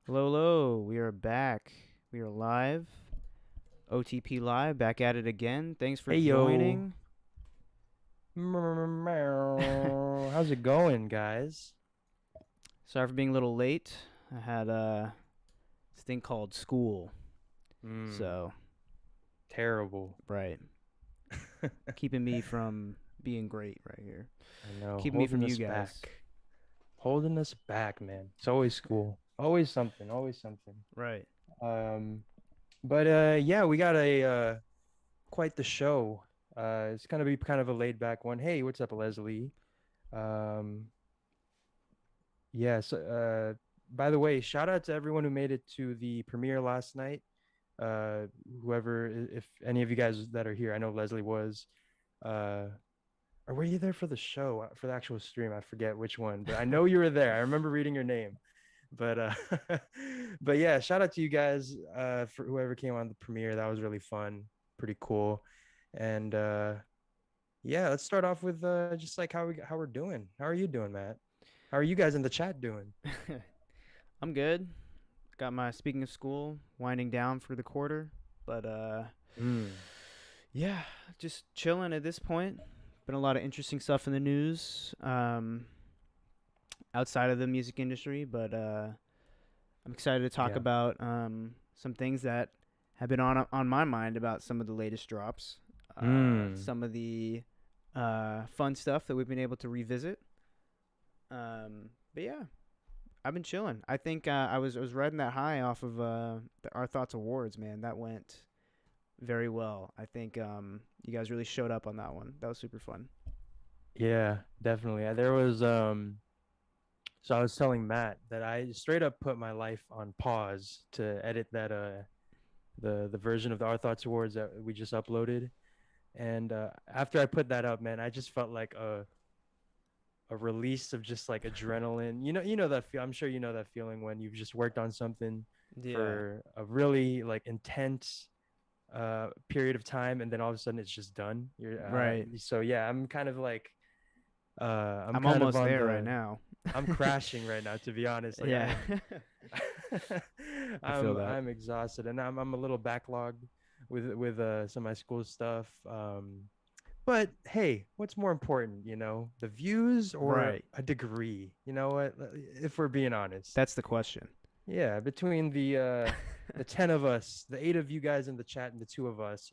Hello, hello. We are back. We are live. OTP Live, back at it again. Thanks for Hey yo. joining. How's it going, guys? Sorry for being a little late. I had this thing called school. So, Terrible. right. Keeping me from being great right here. I know. Keeping me from Holding you us guys. back. Holding us back, man. It's always school. Always something. Always something. Right. But yeah, we got a quite the show. It's gonna be kind of a laid back one. Hey, what's up, Leslie? Um, yeah, so by the way, shout out to everyone who made it to the premiere last night. Whoever, if any of you guys that are here, I know Leslie was. Or were you there for the show, for the actual stream? I forget which one, but I know you were there. I remember reading your name. But but yeah, shout out to you guys for whoever came on the premiere. That was really fun, pretty cool. And yeah, let's start off with just like how we're doing. How are you doing, Matt? How are you guys in the chat doing? I'm good. Got my speaking of school winding down for the quarter, but yeah, just chilling at this point. Been a lot of interesting stuff in the news outside of the music industry, but I'm excited to talk Yeah. about some things that have been on my mind about some of the latest drops, some of the fun stuff that we've been able to revisit. But yeah, I've been chilling. I think I was riding that high off of the Our Thoughts Awards, man. That went very well. I think you guys really showed up on that one. That was super fun. Yeah, definitely. There was so I was telling Matt that I straight up put my life on pause to edit that the version of the Our Thoughts Awards that we just uploaded. And after I put that up, man, I just felt like a release of just like adrenaline. You know that feel. I'm sure you know that feeling when you've just worked on something for a really like intense period of time, and then all of a sudden it's just done. Right. So yeah, I'm kind of like I'm I'm kind of almost on there the right now. I'm crashing right now, to be honest. Like Yeah. I feel that. I'm exhausted, and I'm a little backlogged with some of my school stuff. But hey, what's more important, the views or Right. a degree? You know what? If we're being honest. That's the question. Yeah, between the 10 of us, the 8 of you guys in the chat and the 2 of us,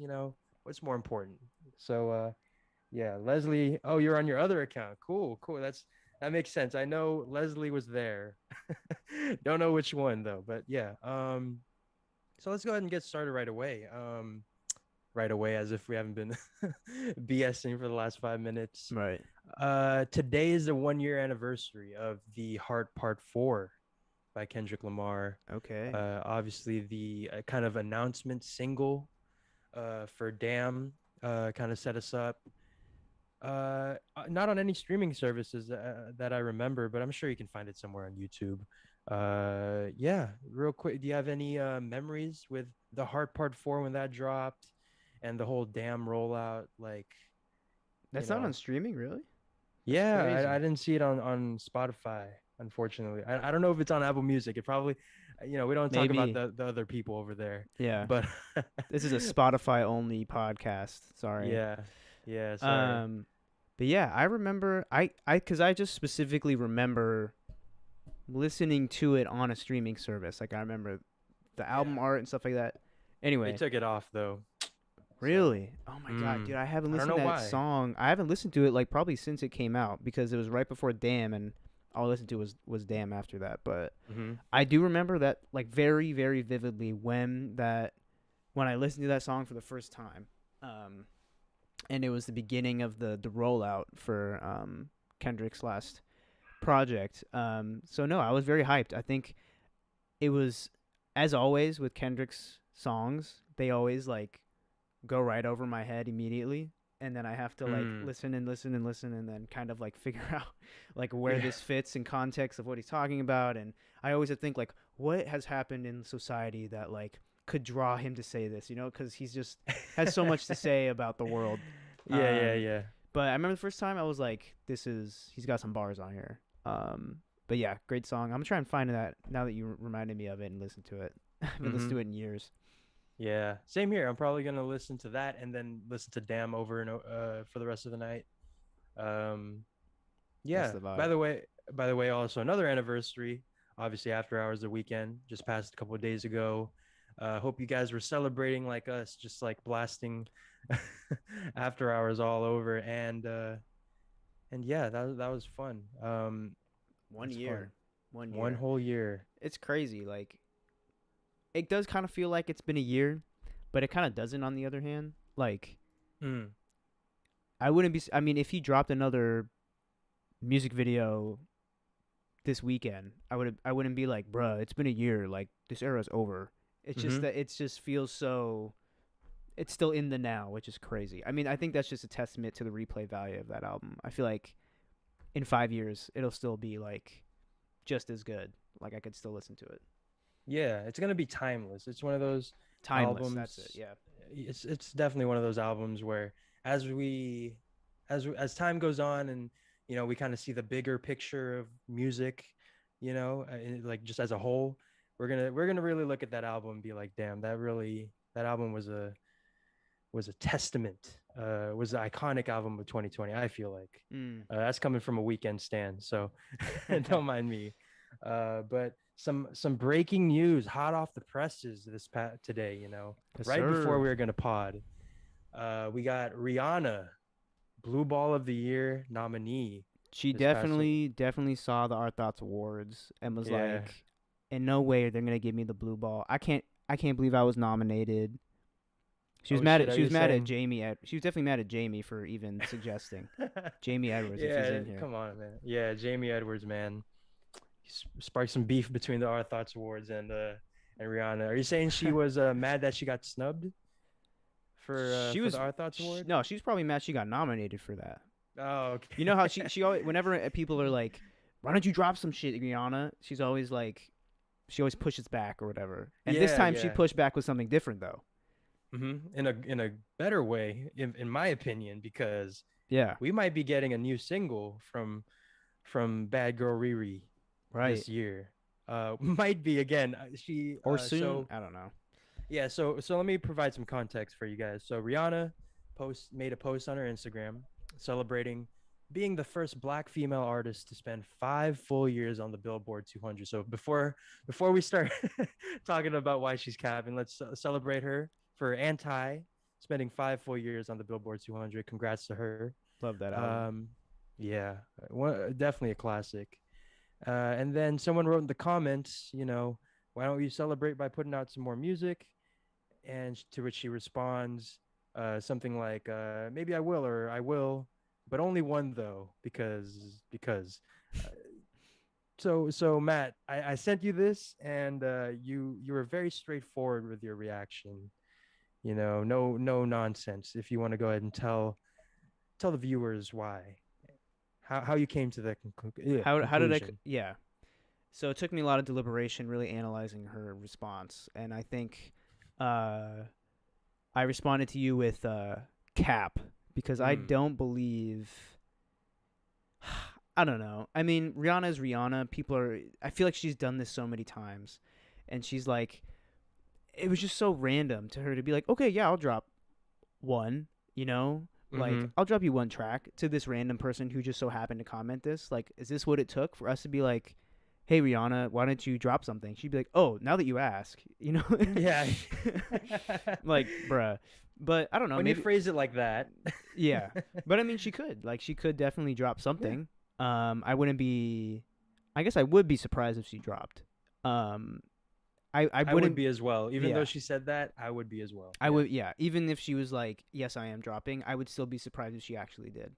what's more important? So yeah, Leslie, oh, you're on your other account. Cool, cool. That makes sense. I know Leslie was there. Don't know which one though, but yeah. So let's go ahead and get started right away. Right away, as if we haven't been BSing for the last 5 minutes. Right. Today is the 1 year anniversary of The Heart Part 4 by Kendrick Lamar. Okay. Obviously the kind of announcement single for Damn kind of set us up. Not on any streaming services that I remember, but I'm sure you can find it somewhere on YouTube. Yeah, real quick, do you have any memories with The Heart Part 4 when that dropped and the whole Damn rollout? Like, That's not on streaming, really? Yeah, I didn't see it on Spotify, unfortunately. I don't know if it's on Apple Music. It probably, we don't talk about the other people over there. Yeah. But this is a Spotify only podcast. Sorry. Yeah, sorry. But yeah, I remember because I just specifically remember listening to it on a streaming service. Like I remember the album art and stuff like that. Anyway, they took it off though. So, Really? Oh my god, dude! I haven't I don't listened know to that why. song. I haven't listened to it like probably since it came out because it was right before Damn, and all I listened to was Damn after that. But Mm-hmm. I do remember that like very very vividly when I listened to that song for the first time, um, and it was the beginning of the rollout for Kendrick's last project. So no, I was very hyped. I think it was, as always with Kendrick's songs, they always like go right over my head immediately, and then I have to like Mm. listen and listen and listen and then kind of like figure out like where Yeah. this fits in context of what he's talking about. And I always would think like what has happened in society that like could draw him to say this, because he's just has so much to say about the world. Yeah, yeah, um yeah. but I remember the first time I was like, he's got some bars on here. But yeah, great song. I'm gonna try and find that now that you reminded me of it and listen to it. I haven't listened Mm-hmm. to it in years. Yeah, same here. I'm probably gonna listen to that and then listen to Damn over and for the rest of the night. Um, That's yeah. the By vibe. the way, also another anniversary. Obviously, After Hours the weekend just passed a couple of days ago. Hope you guys were celebrating like us, just like blasting After Hours all over, and yeah, that was fun. One That's fun. year. One One year. whole year. It's crazy. Like it does kind of feel like it's been a year, but it kind of doesn't on the other hand. Like Mm. I wouldn't be I mean if he dropped another music video this weekend, I wouldn't be like, "Bruh, it's been a year. Like this era's over." It's just Mm-hmm. that it just feels so it's still in the now, which is crazy. I mean, I think that's just a testament to the replay value of that album. I feel like in 5 years it'll still be like just as good. Like I could still listen to it. Yeah, it's gonna be timeless. It's one of those Timeless, that's it. albums. Yeah. It's definitely one of those albums where as we as time goes on and we kind of see the bigger picture of music, like just as a whole, we're gonna really look at that album and be like, damn, that album was a testament. Was the iconic album of 2020. I feel like Mm. that's coming from a Weekend stand, so don't mind me. But some breaking news, hot off the presses today. Yes, Right before sir. we were gonna pod, we got Rihanna, Blue Ball of the Year nominee She this past week. definitely saw the Our Thoughts Awards and was Yeah. like, "In no way they're gonna give me the blue ball. I can't believe I was nominated." Oh shit, are She you was mad at saying? Jamie. She was definitely mad at Jamie for even suggesting Jamie Edwards if he's Yeah, in here. come on, man. Yeah, Jamie Edwards, man. He sparked some beef between the Our Thoughts Awards and Rihanna. Are you saying she was mad that she got snubbed She for the was Our Thoughts Award? no, she's probably mad she got nominated for that. Oh, You know okay. how she always whenever people are like, "Why don't you drop some shit, Rihanna?" She's always like, she always pushes back or whatever. And this Yeah, time she yeah. pushed back with something different though. In a better way, in my opinion, because Yeah, we might be getting a new single from Bad Girl Riri right. this year. Might be again. She Or soon. so I don't know. yeah. So let me provide some context for you guys. So Rihanna made a post on her Instagram celebrating being the first Black female artist to spend 5 full years on the Billboard 200. So before we start talking about why she's capping, let's celebrate her for spending 5 full years on the Billboard 200. Congrats to her. Love that album. Um, yeah, definitely a classic. And then someone wrote in the comments, why don't you celebrate by putting out some more music? And to which she responds, something like, maybe I will, or I will, but only one though, because. So Matt, I sent you this, and you were very straightforward with your reaction. No nonsense. If you want to go ahead and tell the viewers why, how you came to that How did conclusion. yeah. So it took me a lot of deliberation really analyzing her response, and I think I responded to you with cap because I Mm. don't believe I don't know. I mean, Rihanna is Rihanna. I feel like she's done this so many times, and she's like it was just so random to her to be like, "Okay, yeah, I'll drop one," you know? Like, Mm-hmm. I'll drop you one track to this random person who just so happened to comment this. Like, is this what it took for us to be like, "Hey Rihanna, why don't you drop something?" She'd be like, "Oh, now that you ask," you know? Yeah. Like, bruh. But I don't know, When you maybe phrase it like that. yeah. But I mean, she could definitely drop Yeah. something. I wouldn't be. I guess I would be surprised if she dropped. Um, I I would wouldn't. be as well. Even though Yeah, she said that, I would be as well. I Yeah. would. Yeah, even if she was like, "Yes, I am dropping," I would still be surprised if she actually did.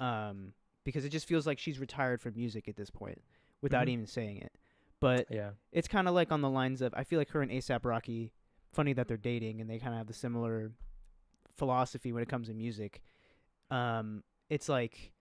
Um, because it just feels like she's retired from music at this point, without Hmm. even saying it. But Yeah. it's kind of like on the lines of I feel like her and ASAP Rocky. Funny that they're dating and they kind of have the similar philosophy when it comes to music. It's like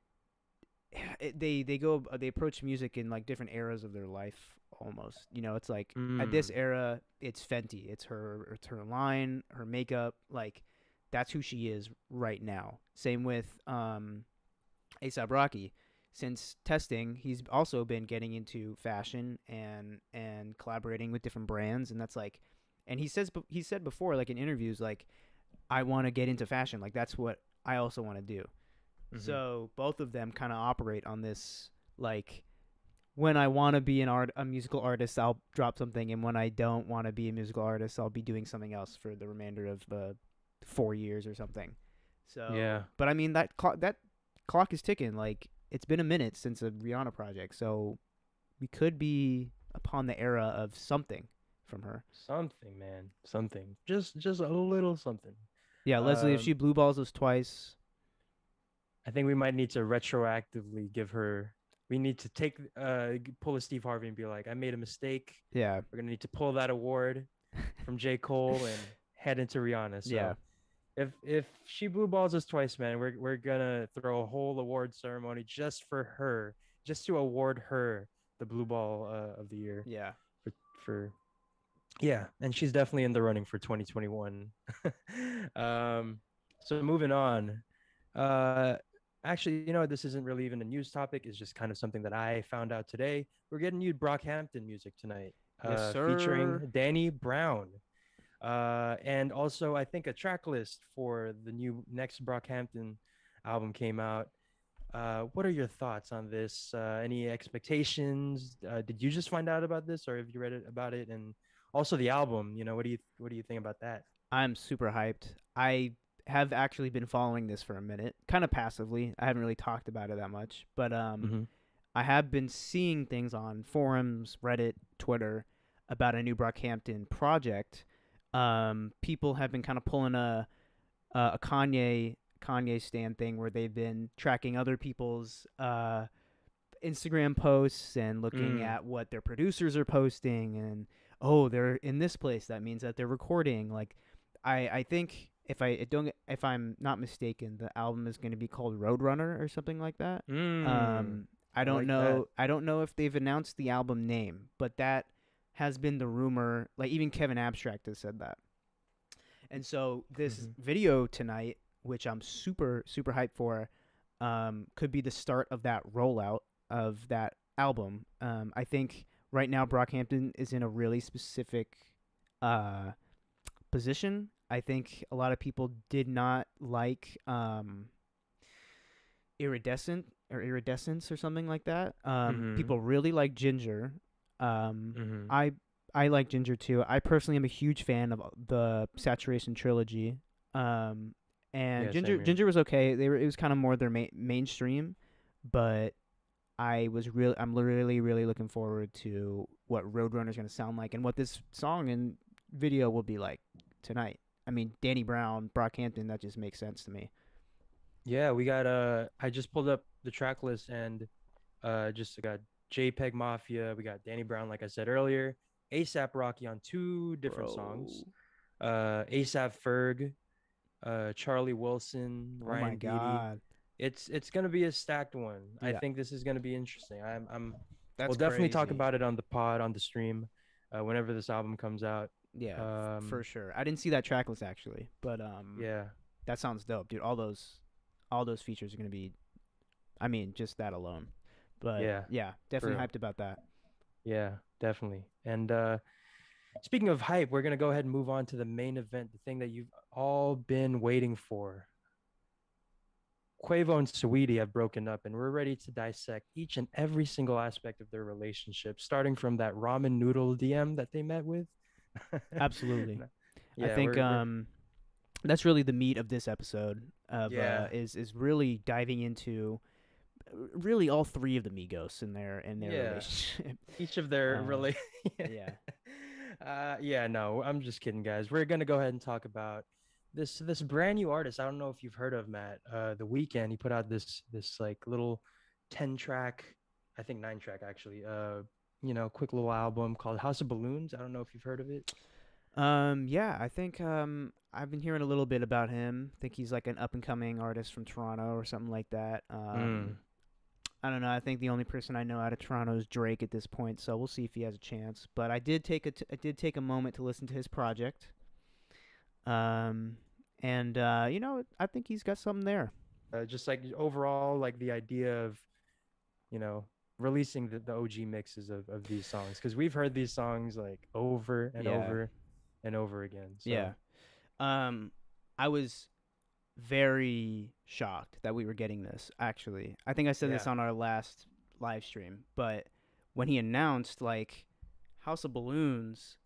they approach music in like different eras of their life almost. You know, it's like at this Mm. era, it's Fenty, it's her line, her makeup, like that's who she is right now. Same with ASAP Rocky. Since testing, he's also been getting into fashion and collaborating with different brands, and that's like, and he said before, like in interviews, like I want to get into fashion, like that's what I also want to do. Hmm. So both of them kind of operate on this like when I want to be a musical artist, I'll drop something, and when I don't want to be a musical artist, I'll be doing something else for the remainder of 4 years or something. So, Yeah. but I mean that clock is ticking. Like it's been a minute since a Rihanna project, so we could be upon the era of something from her. Something, man. Something. Just a little something. Yeah, Leslie, if she Um, blue balls us twice, I think we might need to retroactively give her. We need to pull a Steve Harvey and be like, I made a mistake. yeah, We're gonna need to pull that award from J. Cole and head into Rihanna. yeah, So if she blue balls us twice, man, we're gonna throw a whole award ceremony just for her, just to award her the blue ball of the year yeah. for yeah, and she's definitely in the running for 2021. um, so moving on. Uh, actually, this isn't really even a news topic. It's just kind of something that I found out today. We're getting new Brockhampton music tonight, Yes, sir. featuring Danny Brown. And also, I think a track list for the new next Brockhampton album came out. What are your thoughts on this? Any expectations? Did you just find out about this, or have you read about it? And also the album. What do you think about that? I'm super hyped. I have actually been following this for a minute, kind of passively. I haven't really talked about it that much, but Mm-hmm. I have been seeing things on forums, Reddit, Twitter about a new Brockhampton project. People have been kind of pulling a Kanye stand thing where they've been tracking other people's Instagram posts and looking Mm. at what their producers are posting and oh they're in this place, that means that they're recording. Like I think if I'm not mistaken, the album is going to be called Roadrunner or something like that. Mm. um I I don't like that. know, if they've announced the album name, but that has been the rumor. Like even Kevin Abstract has said that. And so this Mm-hmm. video tonight, which I'm super super hyped for, could be the start of that rollout of that album. I think right now Brockhampton is in a really specific uh, position. I think a lot of people did not like Iridescence or something like that. Mm-hmm. People really like Ginger. Mm-hmm. I like Ginger too. I personally am a huge fan of the Saturation trilogy. Um, and Yeah, Ginger same here. Ginger was okay. It was kind of more their mainstream, but I'm really really looking forward to what Roadrunner's gonna sound like and what this song and video will be like tonight. I mean, Danny Brown, Brockhampton, that just makes sense to me. Yeah, we got I just pulled up the track list and just got JPEG Mafia, we got Danny Brown, like I said earlier, ASAP Rocky on two different songs, Bro. ASAP Ferg, Charlie Wilson, Oh my Ryan Beatty. god. It's gonna be a stacked one. I Yeah, think this is gonna be interesting. We'll that's definitely talk crazy. about it on the pod on the stream, whenever this album comes out. Yeah, for Um, sure. I didn't see that track list actually, but yeah, that sounds dope, dude. All those features are gonna be. I mean, just that alone. But yeah, yeah, for definitely real. hyped about that. Yeah, definitely. And speaking of hype, we're gonna go ahead and move on to the main event, the thing that you've all been waiting for. Quavo and Saweetie have broken up, and we're ready to dissect each and every single aspect of their relationship, starting from that ramen noodle DM that they met with. Absolutely. No, I yeah, think we're that's really the meat of this episode of Yeah. is really diving into really all three of the Migos in their Yeah. relationship. Each of their Uh, really yeah. yeah, Yeah, no, I'm just kidding, guys. We're gonna go ahead and talk about this brand new artist. I don't know if you've heard of Matt. The Weeknd, he put out this like little 10 track, I think 9 track actually, quick little album called House of Balloons. I don't know if you've heard of it. yeah. I think I've been hearing a little bit about him. I think he's like an up and coming artist from Toronto or something like that. Mm. I don't know. I think the only person I know out of Toronto is Drake at this point, so we'll see if he has a chance. But I did take a moment to listen to his project. Um, and I think he's got something there. Just like overall, like the idea of, you know, releasing the OG mixes of these songs because we've heard these songs like over and Yeah, over and over again. So yeah. Um, I was very shocked that we were getting this. Actually, I think I said this yeah. on our last live stream, but when he announced like House of Balloons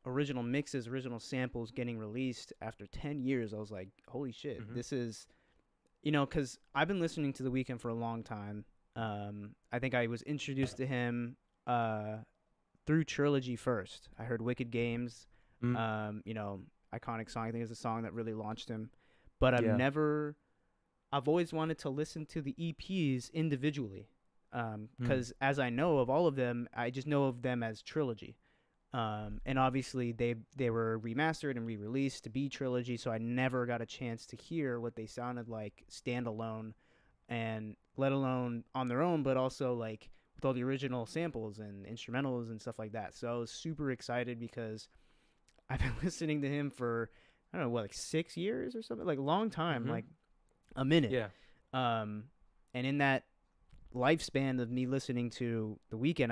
original mixes, original samples getting released after 10 years, I was like, holy shit, Hmm. this is, because I've been listening to The Weeknd for a long time. I think I was introduced to him uh, through Trilogy first. I heard Wicked Games, Mm. iconic song. I think it's a song that really launched him. But Yeah. I've always wanted to listen to the EPs individually. Mm. Because as I know of all of them, I just know of them as Trilogy. And obviously they were remastered and re-released to be Trilogy, so I never got a chance to hear what they sounded like standalone, and let alone on their own, but also like with all the original samples and instrumentals and stuff like that. So I was super excited because I've been listening to him for I don't know what, like 6 years or something, like a long time, Hmm. like a minute. Yeah. Um, and in that lifespan of me listening to The Weeknd,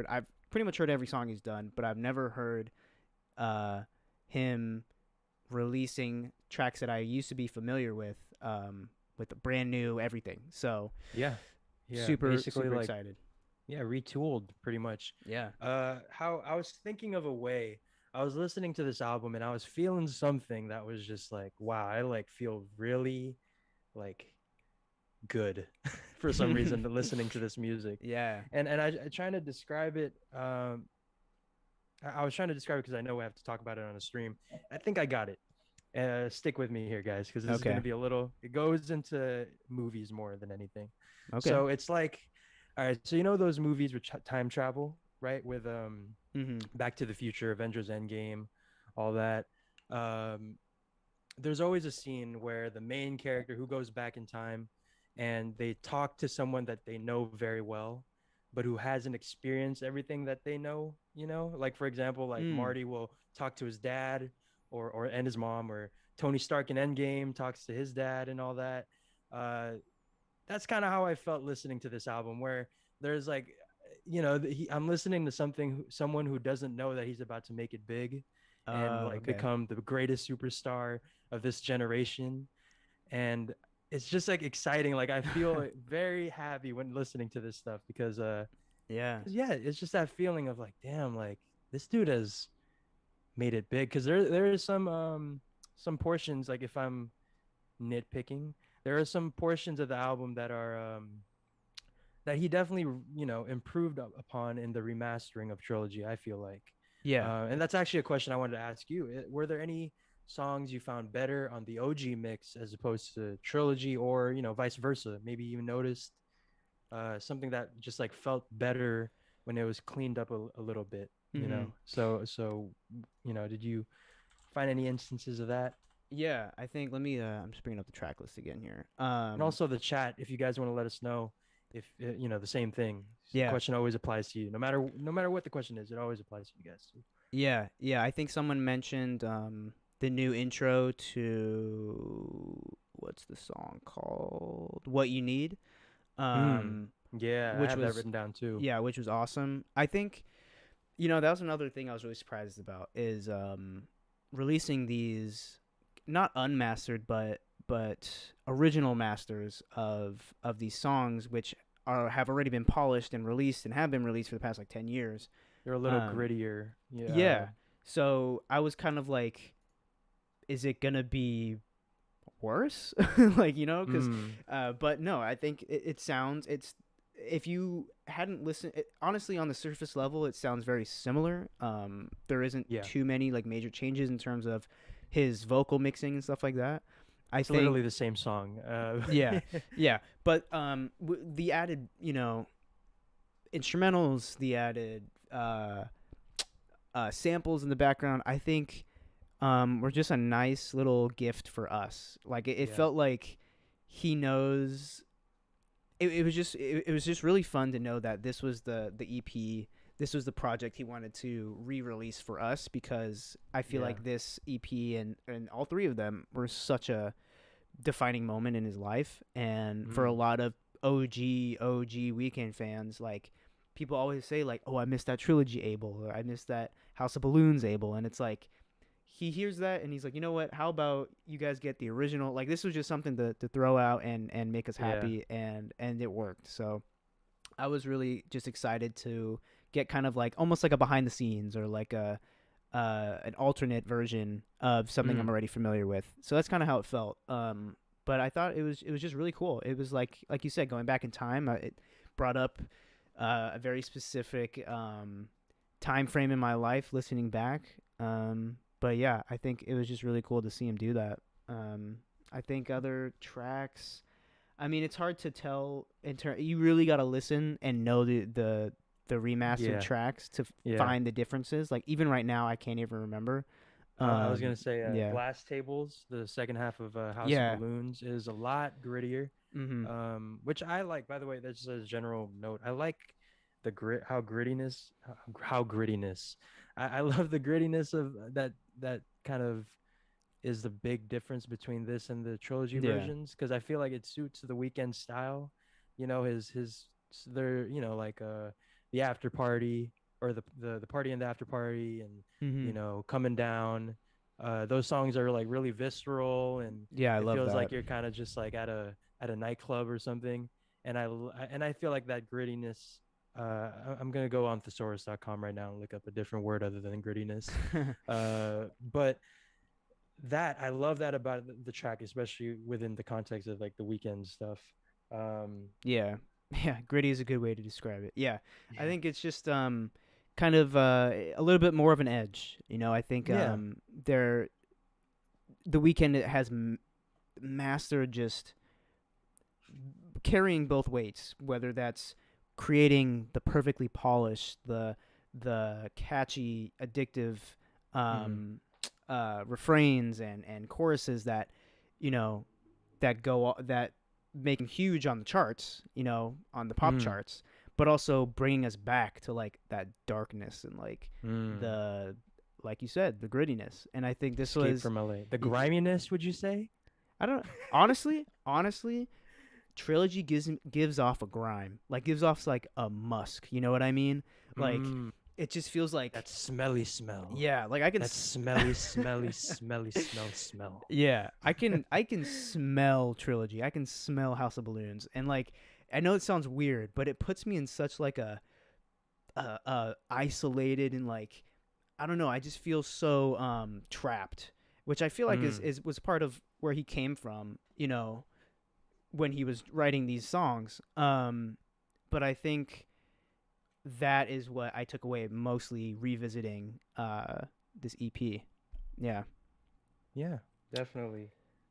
I've pretty much heard every song he's done, but I've never heard uh, him releasing tracks that I used to be familiar with a brand new everything. So Yeah. Yeah. super Basically, super like, excited. yeah, retooled pretty much. Yeah. How I was thinking of a way. I was listening to this album and I was feeling something that was just like, wow, I like feel really like good for some reason listening to this music. Yeah. And I trying to describe it. I was trying to describe it because I know we have to talk about it on a stream. I think I got it. Stick with me here, guys, because this is going Okay. to be a little. It goes into movies more than anything. Okay. So it's like, all right. So you know those movies with time travel, right? With Mhm. Back to the Future, Avengers Endgame, all that. Um, there's always a scene where the main character who goes back in time and they talk to someone that they know very well but who hasn't experienced everything that they know, like for example, like Mm. Marty will talk to his dad or and his mom, or Tony Stark in Endgame talks to his dad and all that. uh that's kind of how I felt listening to this album, where there's like, I'm listening to someone who doesn't know that he's about to make it big and like Okay. become the greatest superstar of this generation. And it's just like exciting. Like I feel very happy when listening to this stuff because Yeah. yeah, it's just that feeling of like, damn, like this dude has made it big. Because there is some portions, like if I'm nitpicking, there are some portions of the album that are that he definitely, improved upon in the remastering of Trilogy, I feel like. Yeah. And that's actually a question I wanted to ask you. Were there any songs you found better on the OG mix as opposed to Trilogy, or, vice versa? Maybe you noticed something that just like felt better when it was cleaned up a little bit, Mhm. did you find any instances of that? Yeah, I think let me I'm just bringing up the track list again here. And also the chat, if you guys want to let us know if the same thing. The Yeah. question always applies to you, no matter what the question is. It always applies to you guys too. Yeah, yeah. I think someone mentioned the new intro to what's the song called? What You Need. Mm. Um, Yeah, I which have that was written down too. yeah, which was awesome. I think that was another thing I was really surprised about is releasing these not unmastered but original masters of these songs, which are have already been polished and released and have been released for the past like 10 years. They're a little Um, grittier. Yeah. yeah. So I was kind of like is it gonna be worse? Like, because Mm. but no, I think it sounds it's if you hadn't listened honestly, on the surface level, it sounds very similar. There isn't Yeah. too many like major changes in terms of his vocal mixing and stuff like that. I It's think, literally the same song. yeah, yeah, but the added, instrumentals, the added samples in the background, I think were just a nice little gift for us. Like it Yeah. felt like he knows. It was just really fun to know that this was the EP. This was the project he wanted to re-release for us, because I feel Yeah. like this EP and all three of them were such a defining moment in his life, and for a Mm. lot of OG Weekend fans, like, people always say like, "Oh, I missed that trilogy Abel," or "I missed that House of Balloons Abel," and it's like he hears that and he's like, you know what? How about you guys get the original? Like, this was just something to throw out and make us Yeah. happy, and it worked. So I was really just excited to get kind of like almost like a behind the scenes, or like a an alternate version of something I'm Mm. already familiar with. So that's kind of how it felt. But I thought it was just really cool. It was like you said, going back in time. It brought up a very specific time frame in my life, listening back. But yeah, I think it was just really cool to see him do that. I think other tracks. I mean, it's hard to tell. You really got to listen and know the remastered Yeah. tracks to Yeah. find the differences. Like, even right now, I can't even remember. I was gonna say Yeah, Glass Tables, the second half of House of yeah. Balloons, is a lot grittier. Mm-hmm. Which I like. By the way, that's just a general note. I like the grit, how grittiness. I love the grittiness of that kind of is the big difference between this and the trilogy Yeah. versions, because I feel like it suits the Weekend style. His they're like the after party, or the party and the after party, and Mm-hmm. coming down. Those songs are like really visceral, and Yeah, I it love feels like that. you're kind of just like at a nightclub or something. And I feel like that grittiness. I'm gonna go on thesaurus.com right now and look up a different word other than grittiness. But that I love that about the track, especially within the context of like the Weekend stuff. Um, Yeah. Yeah, gritty is a good way to describe it. Yeah. I yeah, think it's just kind of a little bit more of an edge. I think yeah, they're the weekend has mastered just carrying both weights, whether that's creating the perfectly polished, the catchy, addictive mm, um, refrains and choruses that you know that make him huge on the charts, on the pop mm, charts, but also bringing us back to like that darkness and like mm. the like you said, the grittiness. And I think this Escape was from LA. The y- griminess, would you say? I don't honestly, trilogy gives off a grime, like gives off like a musk. You know what I mean? Like, Mm, it just feels that like, smelly smell. yeah, like I can That smelly, smelly, smelly smell. yeah, I can smell trilogy. I can smell House of Balloons, and like, I know it sounds weird, but it puts me in such like a isolated, and like, I don't know, I just feel so trapped, which I feel like is Mm, is was part of where he came from, when he was writing these songs. But I think that is what I took away mostly revisiting this EP. Yeah. yeah, definitely.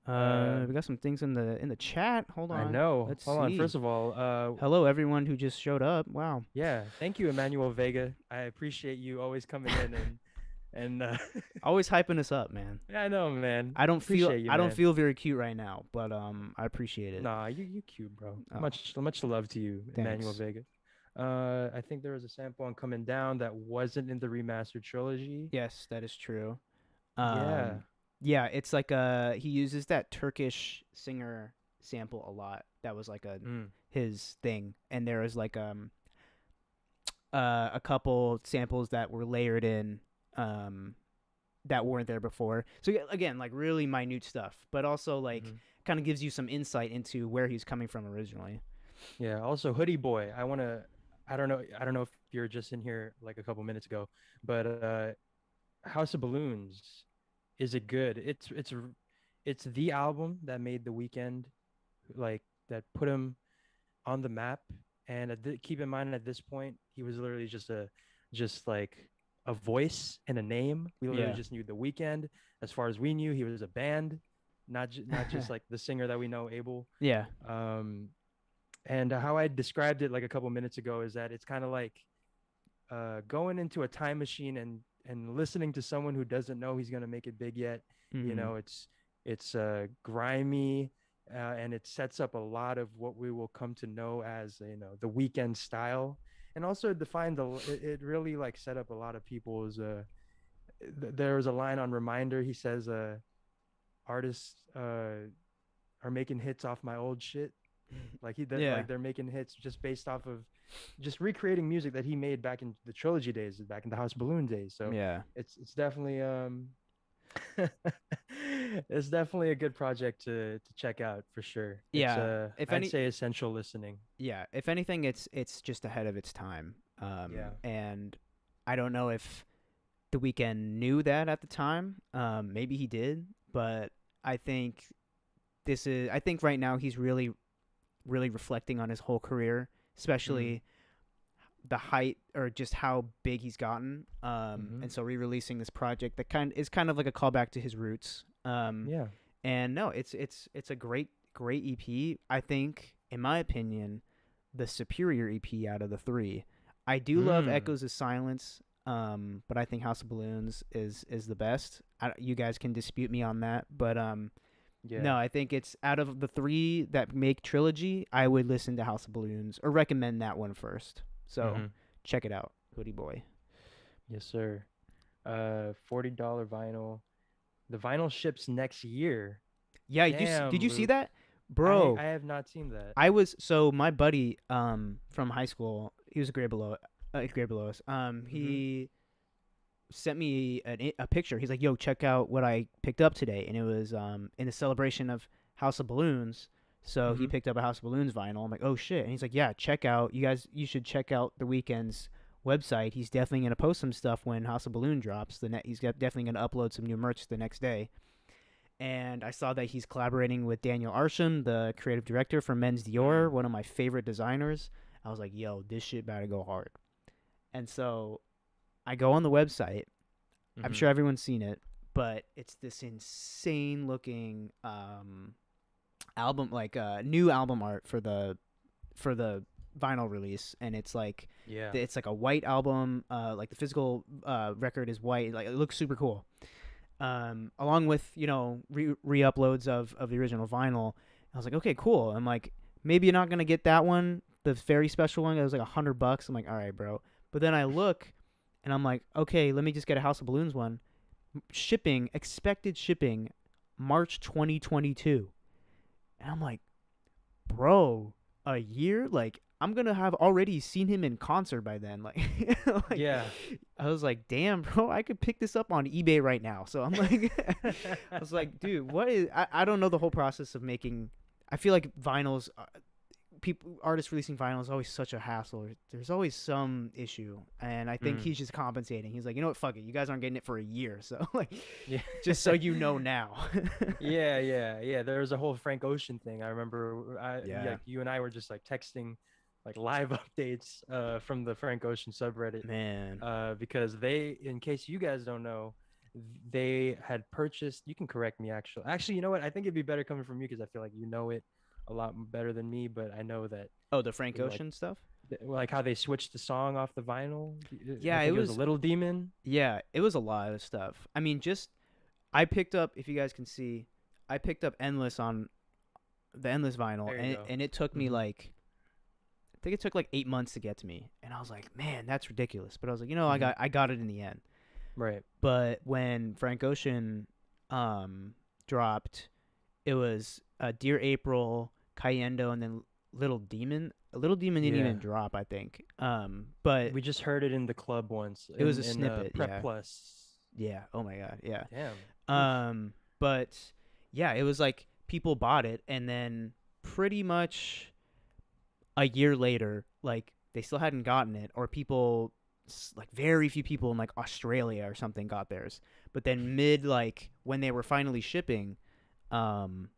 We Um, got some things in the chat. Hold I on. know. Let's Hold on. see. First of all, Hello, everyone who just showed up. Wow. yeah, thank you, Emmanuel Vega. I appreciate you always coming in and Always hyping us up, man. yeah, I know, man. I don't feel Appreciate you, I don't man. feel very cute right now, but I appreciate it. Nah, you cute, bro. Oh, Much love to you, Emmanuel thanks. Vega. I think there was a sample on Coming Down that wasn't in the remastered trilogy. Yes, that is true. Yeah. Um, yeah, it's like he uses that Turkish singer sample a lot. That was like a Mm. his thing, and there was like a couple samples that were layered in um that weren't there before. So yeah, again, like really minute stuff, but also like Hmm. kind of gives you some insight into where he's coming from originally. Yeah. Also, Hoodie Boy. I don't know if you're just in here like a couple minutes ago, but House of Balloons is it good? It's the album that made The Weeknd, like, that put him on the map. And keep in mind, at this point, he was literally just like a voice and a name. We literally Yeah. just knew The Weeknd. As far as we knew, he was a band, not just like the singer that we know, Abel. Yeah. Um, and how I described it like a couple minutes ago is that it's kind of like going into a time machine and listening to someone who doesn't know he's gonna make it big yet. You Mm-hmm. know, it's grimy, and it sets up a lot of what we will come to know as, the Weekend style, and also defined it really like set up a lot of people's. There was a line on Reminder. He says, "Artists are making hits off my old shit." Like Yeah. like they're making hits just based off of just recreating music that he made back in the Trilogy days, back in the House Balloon days. So Yeah. it's definitely it's definitely a good project to check out for sure. It's Yeah. If I'd any say essential listening. Yeah, if anything it's just ahead of its time. Yeah. And I don't know if The Weeknd knew that at the time. Maybe he did, but I think I think right now he's really really reflecting on his whole career, Mm. especially the height or just how big he's gotten. Mm-hmm. And so re-releasing this project that kind of like a callback to his roots. Yeah. And no, it's a great EP. I think, in my opinion, the superior EP out of the three. I do love Mm. Echoes of Silence, but I think House of Balloons is the best. You guys can dispute me on that, but Yeah. no, I think it's out of the three that make Trilogy, I would listen to House of Balloons or recommend that one first. So Mm-hmm. check it out, Hoodie Boy. Yes, sir. $40 vinyl. The vinyl ships next year. Yeah, did Damn, you see Luke. that, I bro? I have not seen that. My buddy from high school, he was a grade below us. Mm-hmm. He sent me a picture. He's like, "Yo, check out what I picked up today," and it was in the celebration of House of Balloons. So he Mm-hmm. picked up a House of Balloons vinyl. I'm like, "Oh shit!" And he's like, "Yeah, check out you should check out The Weeknd's website. He's definitely gonna post some stuff when House of Balloon drops. He's definitely gonna upload some new merch the next day." And I saw that he's collaborating with Daniel Arsham, the creative director for Men's Dior, Mm. one of my favorite designers. I was like, "Yo, this shit about to go hard." And so I go on the website. I'm Mm-hmm. sure everyone's seen it, but it's this insane looking album, like new album art for the vinyl release, and Yeah. it's like a white album. Like the physical record is white. Like it looks super cool. Along with re-uploads of the original vinyl. I was like, okay, cool. I'm like, maybe you're not gonna get that one, the very special one. It was like $100. I'm like, all right, bro. But then I look, and I'm like, okay, let me just get a House of Balloons one. Expected shipping, March 2022. And I'm like, bro, a year? Like, I'm gonna have already seen him in concert by then. Like, like Yeah. I was like, damn, bro, I could pick this up on eBay right now. So I'm like, I was like, dude, I don't know the whole process of making. I feel like vinyls, artists releasing vinyl is always such a hassle. There's always some issue, and I think Mm. he's just compensating. He's like, you know what, fuck it, you guys aren't getting it for a year, so like, Yeah. just so you know now. Yeah, yeah, yeah. There was a whole Frank Ocean thing. I remember Yeah, like you and I were just like texting like live updates from the Frank Ocean subreddit, man. because they, in case you guys don't know, they had purchased, you can correct me actually. Actually, you know what? I think it'd be better coming from you because I feel like you know it a lot better than me, but I know that Oh, the Frank like Ocean stuff. like how they switched the song off the vinyl. I Yeah, it think it was a was. Little Demon. Yeah, it was a lot of stuff. I mean, just I picked up. If you guys can see, I picked up Endless on the Endless vinyl, There you and go. it took me Hmm. like I think it took like 8 months to get to me, and I was like, man, that's ridiculous. But I was like, Hmm. I got it in the end. Right. But when Frank Ocean dropped, it was Dear April, Cayendo, and then Little Demon. Little Demon didn't Yeah. even drop, I think. But We just heard it in the club once it was a in snippet. Prep Yeah, Plus. yeah. Oh my god, yeah. Damn. Oof. But yeah, it was like people bought it, and then pretty much a year later, like they still hadn't gotten it, or people like very few people in like Australia or something got theirs. But then mid like when they were finally shipping, um,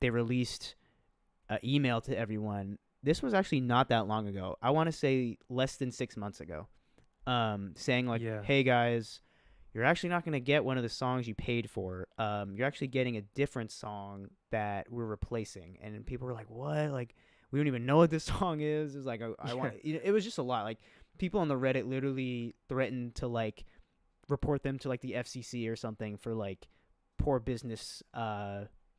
they released an email to everyone. This was actually not that long ago. I want to say less than 6 months ago. Saying like, Yeah. "Hey guys, you're actually not gonna get one of the songs you paid for. You're actually getting a different song that we're replacing." And people were like, "What? Like, we don't even know what this song is." It was like, I want. It was just a lot. Like, people on the Reddit literally threatened to like report them to like the FCC or something for like poor business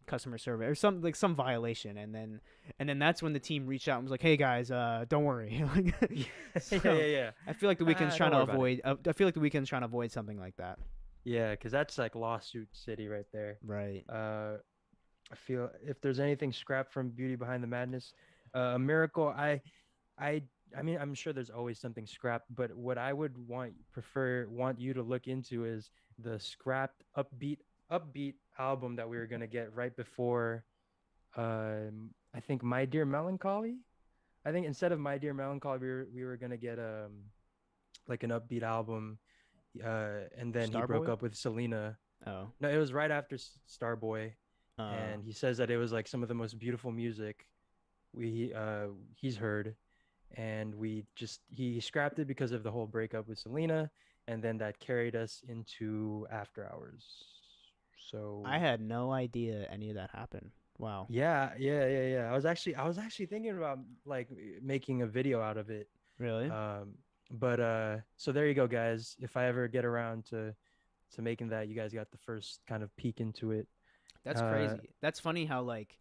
customer service or some like some violation. And then that's when the team reached out and was like, "Hey guys, don't worry." Like, Yeah, so yeah. I feel like the weekend's trying Don't to worry about it. avoid. I feel like the weekend's trying to avoid something like that. Yeah, because that's like lawsuit city right there. Right. Uh, I feel if there's anything scrapped from Beauty Behind the Madness, a miracle. I, I mean, I'm sure there's always something scrapped, but what I would want you to look into is the scrapped upbeat album that we were gonna get right before. I think My Dear Melancholy. I think instead of My Dear Melancholy, we were gonna get like an upbeat album. And then he broke Starboy. up with Selena. Oh. No, it was right after Starboy, Uh. and he says that it was like some of the most beautiful music he's heard, and he scrapped it because of the whole breakup with Selena, and then that carried us into After Hours. I So had no idea any of that happened. Wow. yeah. I was actually thinking about like making a video out of it. Really? Um, but so there you go, guys. If I ever get around to making that, you guys got the first kind of peek into it. That's Uh, crazy. That's funny how like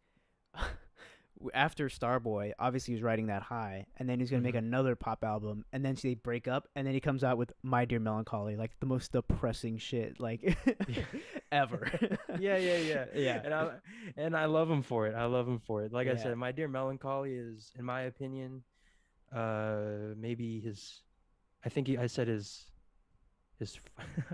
after Starboy, obviously he was riding that high, and then he's gonna make mhm. another pop album, and then they break up, and then he comes out with My Dear Melancholy, like the most depressing shit like Yeah. ever. Yeah. Yeah. And I love him for it. I love him for it. Like I Yeah. said, My Dear Melancholy is, in my opinion, maybe his. I think I said his.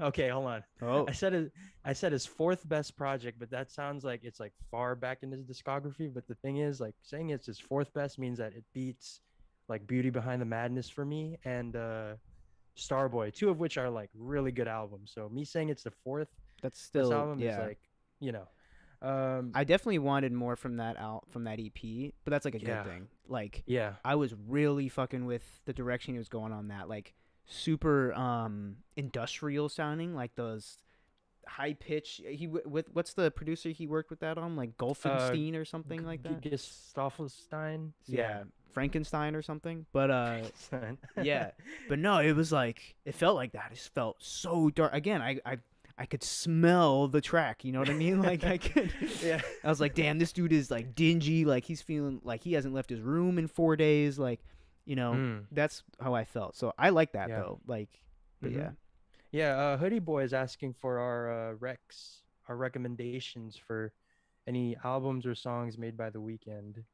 Okay, hold on. Oh, I said his. I said his fourth best project, but that sounds like it's like far back in his discography. But the thing is, like saying it's his fourth best means that it beats like Beauty Behind the Madness for me and Starboy, two of which are like really good albums. So me saying it's the fourth that's best still album is yeah. like, you know, um, I definitely wanted more from that EP, but that's like a good yeah, thing. Like yeah, I was really fucking with the direction he was going on that, like super industrial sounding, like those high pitch. With what's the producer he worked with that on, like uh, Golfenstein or something like that. Gistolfenstein, yeah, Yeah, Frankenstein or something. But Frankenstein. yeah, but no, it was like it felt like that. It just felt so dark. Again, I could smell the track. You know what I mean? Like I could. Yeah. I was like, damn, this dude is like dingy. Like he's feeling like he hasn't left his room in 4 days. Like, Mm, that's how I felt. So I like that yeah. though. Like, but Hmm. yeah, Yeah, Hoodie Boy is asking for our recommendations for any albums or songs made by The Weeknd.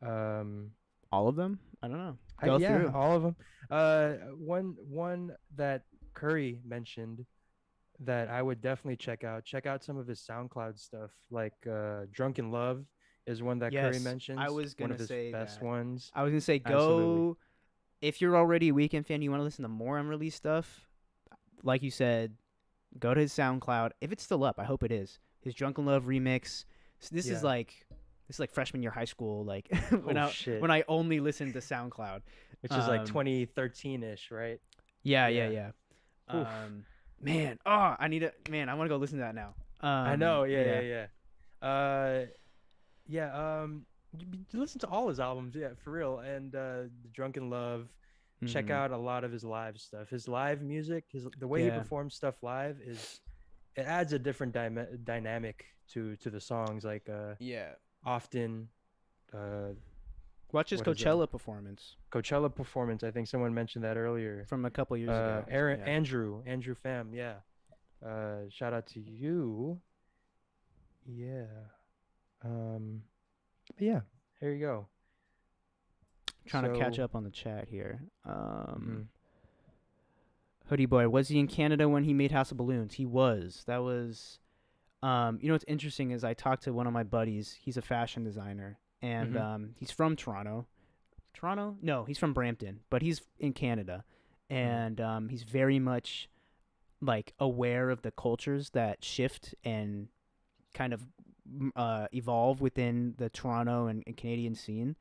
Um, all of them. I don't know. Go yeah, through all of them. One that Curry mentioned that I would definitely check out. Check out some of his SoundCloud stuff, like Drunken Love is one that Curry Yes, I mentions, was one of gonna his say best that. ones. I was gonna say Absolutely. go if you're already a Weekend fan. You want to listen to more unreleased stuff. Like you said, go to his SoundCloud if it's still up. I hope it is. His Drunken Love remix. So Yeah. this is like freshman year high school. Like when Oh I shit. when I only listened to SoundCloud. Which is like Um, 2013-ish, right? yeah, yeah, Yeah. yeah. Oof. Man, I want to go listen to that now. I know. Yeah. Yeah. Yeah. You listen to all his albums, yeah, for real. And the Drunken Love. Check Mm-hmm. out a lot of his live stuff. His live music, the way he Yeah. performs stuff live is it adds a different dynamic to the songs. Like Yeah. often, uh, Watch his what is it? Coachella performance Coachella performance. I think someone mentioned that earlier. from a couple years ago. Aaron Yeah. Andrew Pham, yeah. Shout out to you. Yeah. But yeah, here you go. Trying to catch So, up on the chat here. mhm. Hoodie Boy, was he in Canada when he made House of Balloons? He was. That was. What's interesting is I talked to one of my buddies. He's a fashion designer, and Mhm. he's from Toronto. Toronto? No, he's from Brampton, but he's in Canada. Mm. and he's very much like aware of the cultures that shift and kind of evolve within the Toronto and Canadian scene.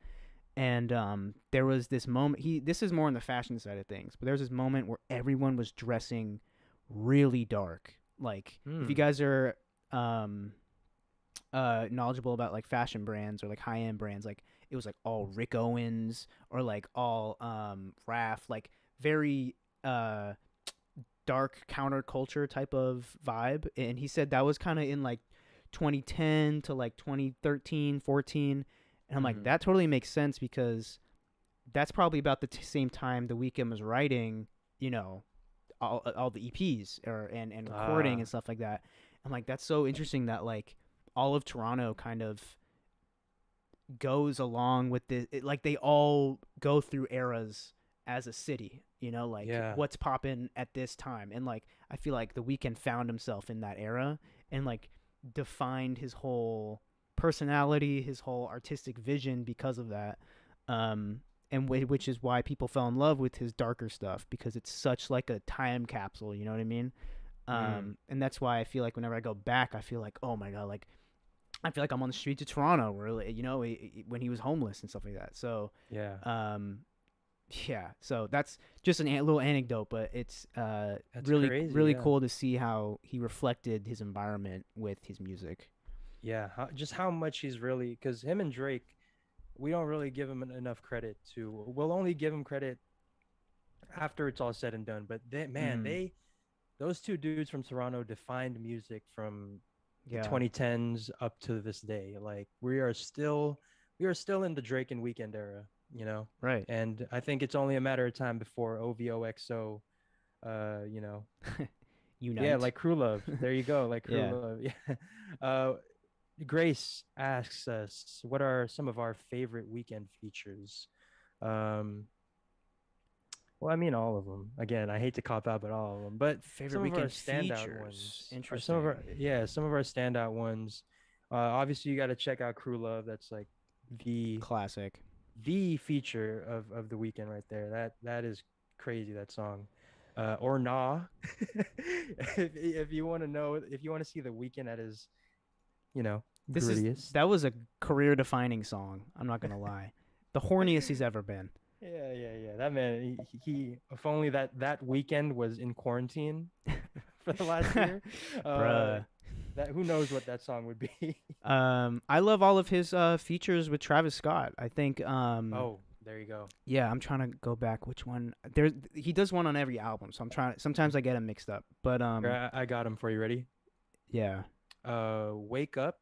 And there was this moment. This is more on the fashion side of things, but there was this moment where everyone was dressing really dark. Like if you Mm. guys are um, knowledgeable about like fashion brands or like high end brands, like it was like all Rick Owens or like all Raf, like very dark counterculture type of vibe. And he said that was kind of in like 2010 to like 2013, 14. And I'm like, Mm-hmm. that totally makes sense because that's probably about the same time the Weeknd was writing, you know, all the EPs and recording Ah, and stuff like that. I'm like, that's so interesting that like all of Toronto kind of goes along with this. Like they all go through eras as a city, you know, like yeah. what's popping at this time. And like I feel like the Weeknd found himself in that era and like defined his whole personality, his whole artistic vision because of that. And which is why people fell in love with his darker stuff because it's such like a time capsule, you know what I mean? Mm. And that's why I feel like whenever I go back, I feel like, oh my god, like I feel like I'm on the streets of Toronto, where you know when he was homeless and stuff like that. So, Yeah. um, yeah. So that's just a little anecdote, but it's That's really crazy. really Yeah. cool to see how he reflected his environment with his music. Yeah. Just how much he's really, because him and Drake, we don't really give him enough credit to. We'll only give him credit after it's all said and done. But they, man, Mm-hmm. those two dudes from Toronto defined music from the Yeah. 2010s up to this day. Like we are still in the Drake and Weekend era, you know. Right. And I think it's only a matter of time before OVOXO, you know, yeah, Unite. like Crew Love. There you go, like Crew Yeah. Love. Yeah. Uh, Grace asks us, what are some of our favorite weekend features? Um, well, I mean, all of them. Again, I hate to cop out, but all of them. But Favorite some of our weekend standout features. ones are some of our, Interesting. yeah, some of our standout ones. Obviously, you got to check out Crew Love. That's like the Classic. the feature of the weekend right there. That is crazy. That song, or Nah. If you want to know, if you want to see the weekend at his, you know, This is grittiest. that was a career defining song. I'm not gonna lie. The horniest he's ever been. Yeah, yeah, yeah. That man, he if only that weekend was in quarantine for the last year, uh, Bruh. that who knows what that song would be. I love all of his features with Travis Scott. I think Oh, there you go. yeah, I'm trying to go back which one. There he does one on every album, so I'm trying sometimes I get them mixed up. But Here, I got him for you. Ready? yeah. Wake up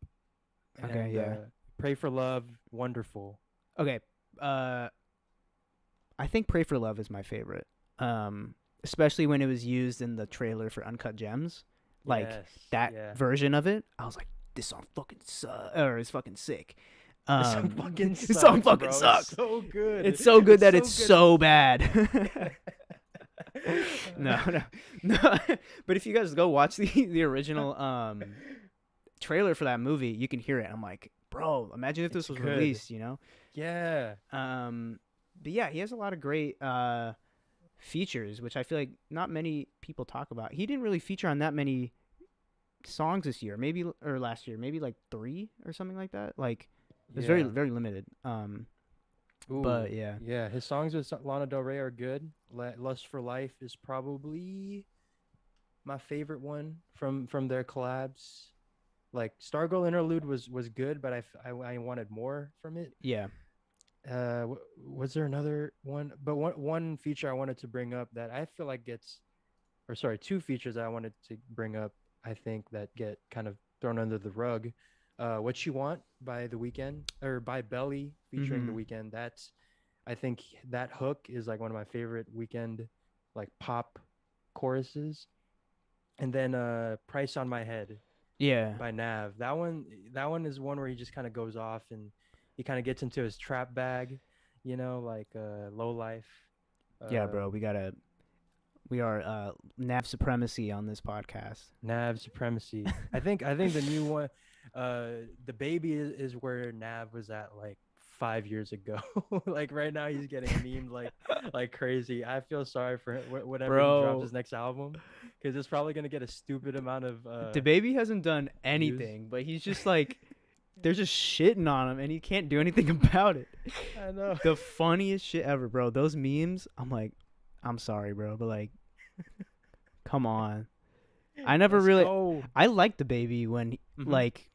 Okay, and yeah. pray for love. Wonderful. Okay. Uh I think Pray for Love is my favorite. Especially when it was used in the trailer for Uncut Gems. Like Yes. that Yeah. version of it, I was like, this song fucking sucks or it's fucking sick. This song fucking This song sucks, fucking bro. It's sucks. so good. It's so good It's that so it's good. so bad. No, no, no. But if you guys go watch the original trailer for that movie, you can hear it. I'm like, bro, imagine if this It's was good. released, you know? Yeah. But yeah, he has a lot of great features, which I feel like not many people talk about. He didn't really feature on that many songs this year, maybe or last year, maybe like 3 or something like that. Like it was very Yeah. very limited. But Ooh, yeah, yeah. His songs with Lana Del Rey are good. Lust for Life is probably my favorite one from their collabs. Like Stargirl Interlude was good, but I wanted more from it. yeah. Was there another one? But one feature I wanted to bring up that I feel like gets, or sorry, two features I wanted to bring up. I think that get kind of thrown under the rug. What You Want by The Weeknd or by Belly featuring The Mm-hmm. Weeknd. I think that hook is like one of my favorite Weeknd like pop choruses. And then Price on My Head Yeah. by Nav. That one is one where he just kind of goes off and he kind of gets into his trap bag, like low life. Yeah, bro. Um We are nav supremacy on this podcast. Nav supremacy. I think the new one, the baby is where Nav was at like 5 years ago. Like right now, he's getting memed like crazy. I feel sorry for him whenever he drops Bro, his next album, because it's probably gonna get a stupid amount of the baby hasn't done views. anything, but he's just like they're just shitting on him, and he can't do anything about it. I know. The funniest shit ever, bro. Those memes, I'm like, I'm sorry, bro, but like, come on. I never Let's really. go. I liked the baby when Hmm. like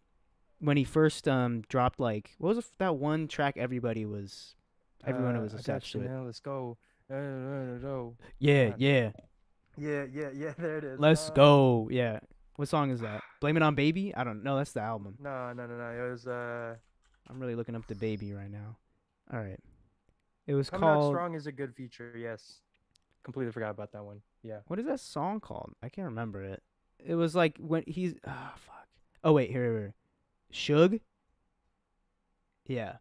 when he first dropped like what was that one track everyone was I got obsessed with. Chanel. Let's go. No. Come Yeah, on. yeah. Yeah. There it is. Let's go. Yeah. What song is that? Blame It on Baby? I don't know. That's the album. No. It was I'm really looking up the baby right now. All right. It was Coming Out called Strong is a good feature. Yes. Completely forgot about that one. Yeah. what is that song called? I can't remember it. It was like when he's fuck. Oh wait, here. Suge? Yeah.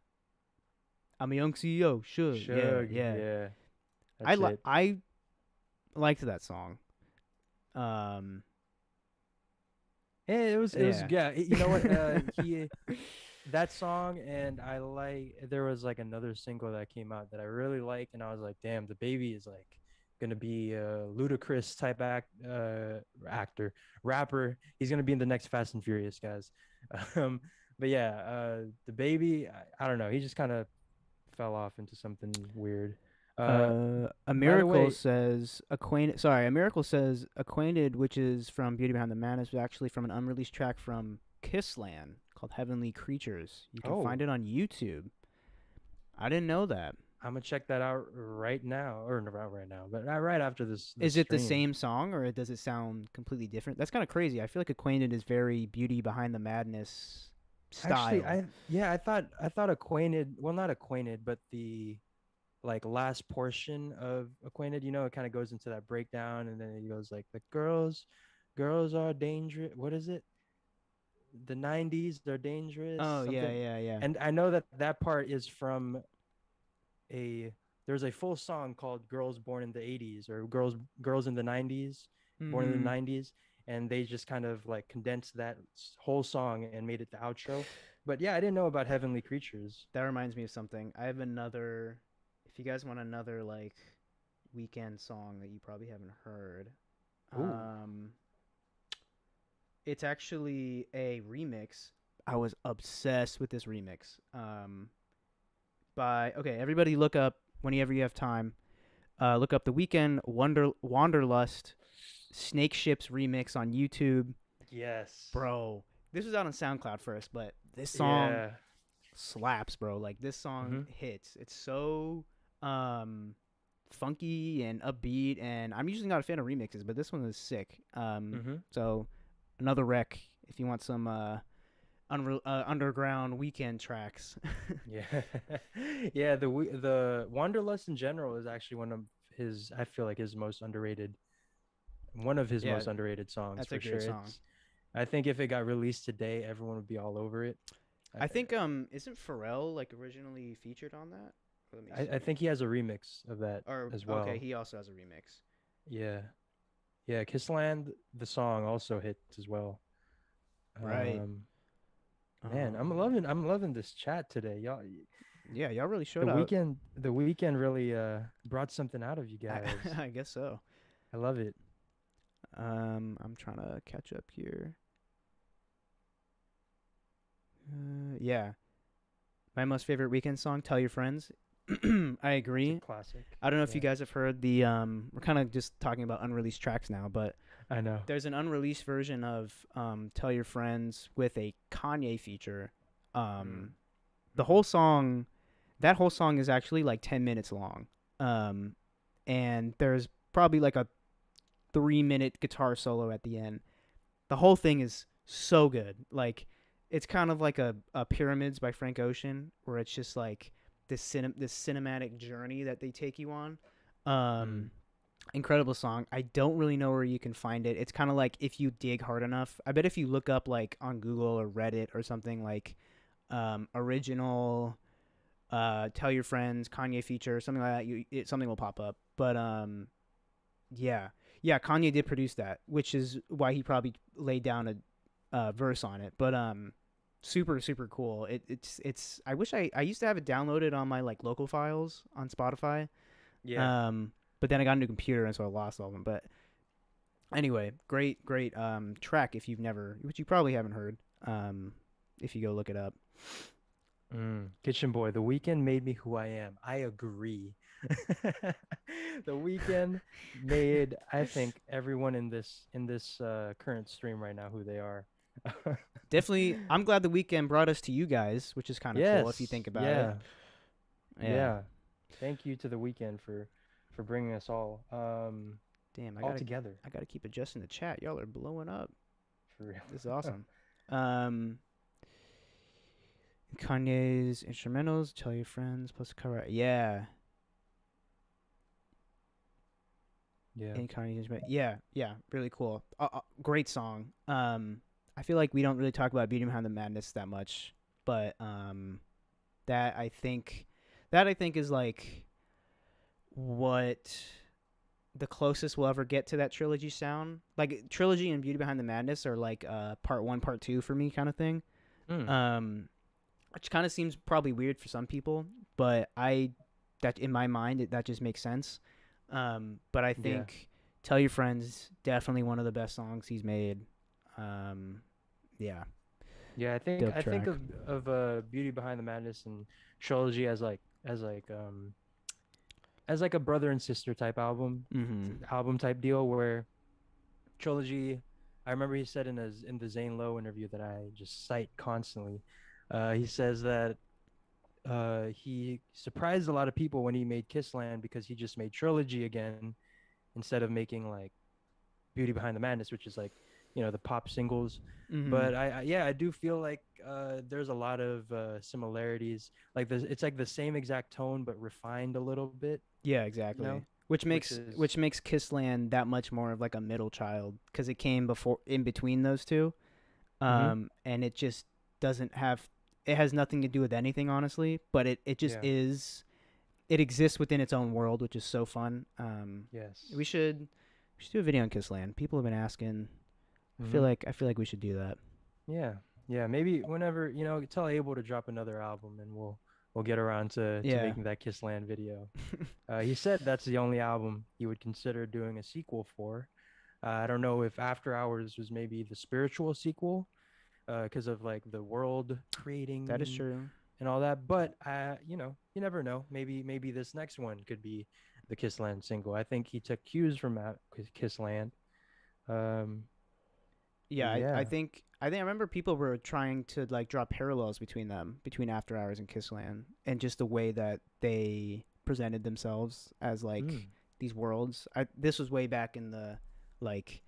I'm a young CEO. Suge. Yeah, Shug. yeah. Yeah. That's it. I liked that song. Um It was yeah. yeah. You know what? He that song, and I like there was like another single that came out that I really liked, and I was like, damn, the baby is like gonna be a ludicrous type actor, rapper. He's gonna be in the next Fast and Furious, guys. Um, but yeah, the baby, I don't know. He just kind of fell off into something weird. Uh, A by the miracle way, says acquainted. Sorry, a miracle says acquainted, which is from Beauty Behind the Madness, is actually from an unreleased track from Kissland called "Heavenly Creatures." You can oh, find it on YouTube. I didn't know that. I'm gonna check that out right now, or not right now, but right after this Is it the stream. same song or does it sound completely different? That's kind of crazy. I feel like acquainted is very Beauty Behind the Madness Actually, style. I thought acquainted, well, not acquainted, but the like last portion of acquainted, it kind of goes into that breakdown, and then it goes like the girls are dangerous. What is it? The 90s, they're dangerous, Oh yeah, something. yeah, yeah. And I know that that part is from a there's a full song called Girls Born in the 80s, or Girls in the 90s, Born in the Mm-hmm. 90s, and they just kind of like condensed that whole song and made it the outro. But yeah, I didn't know about Heavenly Creatures. That reminds me of something. I have another. If you guys want another like weekend song that you probably haven't heard, Ooh. um, it's actually a remix. I was obsessed with this remix. By okay, everybody look up whenever you have time. Look up the Weekend Wanderlust Snake Ships remix on YouTube, Yes. bro. This was out on SoundCloud first, but this song Yeah. slaps, bro. Like this song Mm-hmm. hits. It's so um funky and upbeat, and I'm usually not a fan of remixes, but this one is sick. Mm-hmm. So another rec if you want some underground weekend tracks. Yeah. Yeah, the Wanderlust in general is actually one of his, I feel like his most underrated, one of his Yeah, most underrated songs that's a for sure. great song. I think if it got released today, everyone would be all over it. I I think isn't Pharrell like originally featured on that? Let me I see. think he has a remix of that Or as okay, well. he also has a remix. Yeah. Yeah, Kissland, the song also hits as well. Right. Um Man, Um I'm loving this chat today. Y'all, yeah, y'all really showed the out. weekend really brought something out of you I guys. I guess so. I love it. I'm trying to catch up here. Yeah. My most favorite weekend song, Tell Your Friends. I It's a agree. classic. I don't know if you Yeah. guys have heard the we're kind of just talking about unreleased tracks now, but I know. there's an unreleased version of Tell Your Friends with a Kanye feature. Mm. The whole song that whole song is actually like 10 minutes long. Um and there's probably like a 3-minute guitar solo at the end. The whole thing is so good. Like it's kind of like a Pyramids by Frank Ocean, where it's just like this cinematic journey that they take you on. Mm. Um, incredible song. I don't really know where you can find it. It's kind of like if you dig hard enough. I bet if you look up like on Google or Reddit or something like original tell your friends Kanye feature or something like that, something will pop up. But yeah, yeah, Kanye did produce that, which is why he probably laid down a verse on it. But super super cool. It's I wish I used to have it downloaded on my like local files on Spotify. Yeah. Um, but then I got a new computer and so I lost all of them. But anyway, great track if you've never, which you probably haven't heard. If you go look it up. Kitchen Boy, The Weeknd made me who I am. I agree. The Weeknd made, I think, everyone in this current stream right now who they are. Definitely, I'm glad the weekend brought us to you guys, which is kind of cool if you Yes, think about it. yeah, Yeah. yeah. Thank you to The Weeknd for bringing us Damn, all together. I gotta keep adjusting the chat. Y'all are blowing up. For real. This is awesome. Um, Kanye's instrumentals. Tell your friends. Plus cover. Yeah. Yeah. In Kanye's instrument. Yeah. Yeah. Really cool. Great song. I feel like we don't really talk about Beauty Behind the Madness that much, but that I think is like what the closest we'll ever get to that trilogy sound. Like trilogy and Beauty Behind the Madness are like part one, part two for me kind of thing. Mm. Which kind of seems probably weird for some people, but that in my mind that just makes sense. But I Yeah. think Tell Your Friends definitely one of the best songs he's made. Yeah, Yeah, dope I think track. of Beauty Behind the Madness and Trilogy as like a brother and sister type Mm-hmm. album type deal where Trilogy, I remember he said in the Zane Lowe interview that I just cite constantly. He says that he surprised a lot of people when he made Kissland because he just made Trilogy again instead of making like Beauty Behind the Madness, which is like, the pop singles. Mm-hmm. But yeah, I do feel like there's a lot of similarities. Like it's like the same exact tone but refined a little bit, Yeah, you know, exactly. which is Which makes Kissland that much more of like a middle child because it came before in between those two. hmm And it just doesn't have. It has nothing to do with anything, honestly. But it just yeah, is. It exists within its own world, which is so fun. yes. We should do a video on Kissland. People have been asking. hmm I feel like we should do that. Yeah, yeah. Maybe whenever tell Abel to drop another album, and we'll get around to Yeah. making that Kissland video. He said that's the only album he would consider doing a sequel for. I don't know if After Hours was maybe the spiritual sequel, because of like the world creating That is true. and all that. But you never know. Maybe this next one could be the Kissland single. I think he took cues from Kissland. Um, but Yeah, yeah. I remember people were trying to like draw parallels between them, between After Hours and Kissland, and just the way that they presented themselves as like Mm, these worlds. This was way back in the like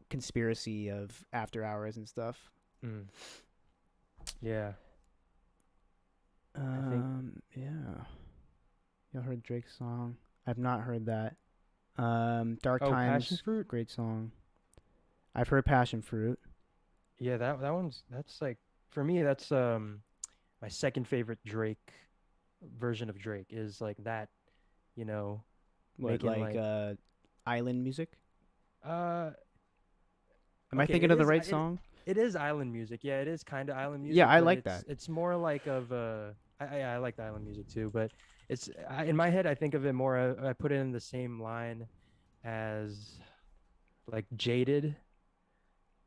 conspiracy of After Hours and stuff. mm, yeah. I think. Yeah. Y'all heard Drake's song? I've not heard that. Dark Oh, Passion Times, Fruit. great song. I've heard Passion Fruit. Yeah, that's like for me. That's my second favorite Drake version of Drake is like that. You know, What making like like island music? uh Am I okay, thinking of the right song? it is island music. Yeah, it is kind of island Yeah, music, I but like that. it's more like of I like the island music too, but in my head I think of it more. I put it in the same line as like Jaded.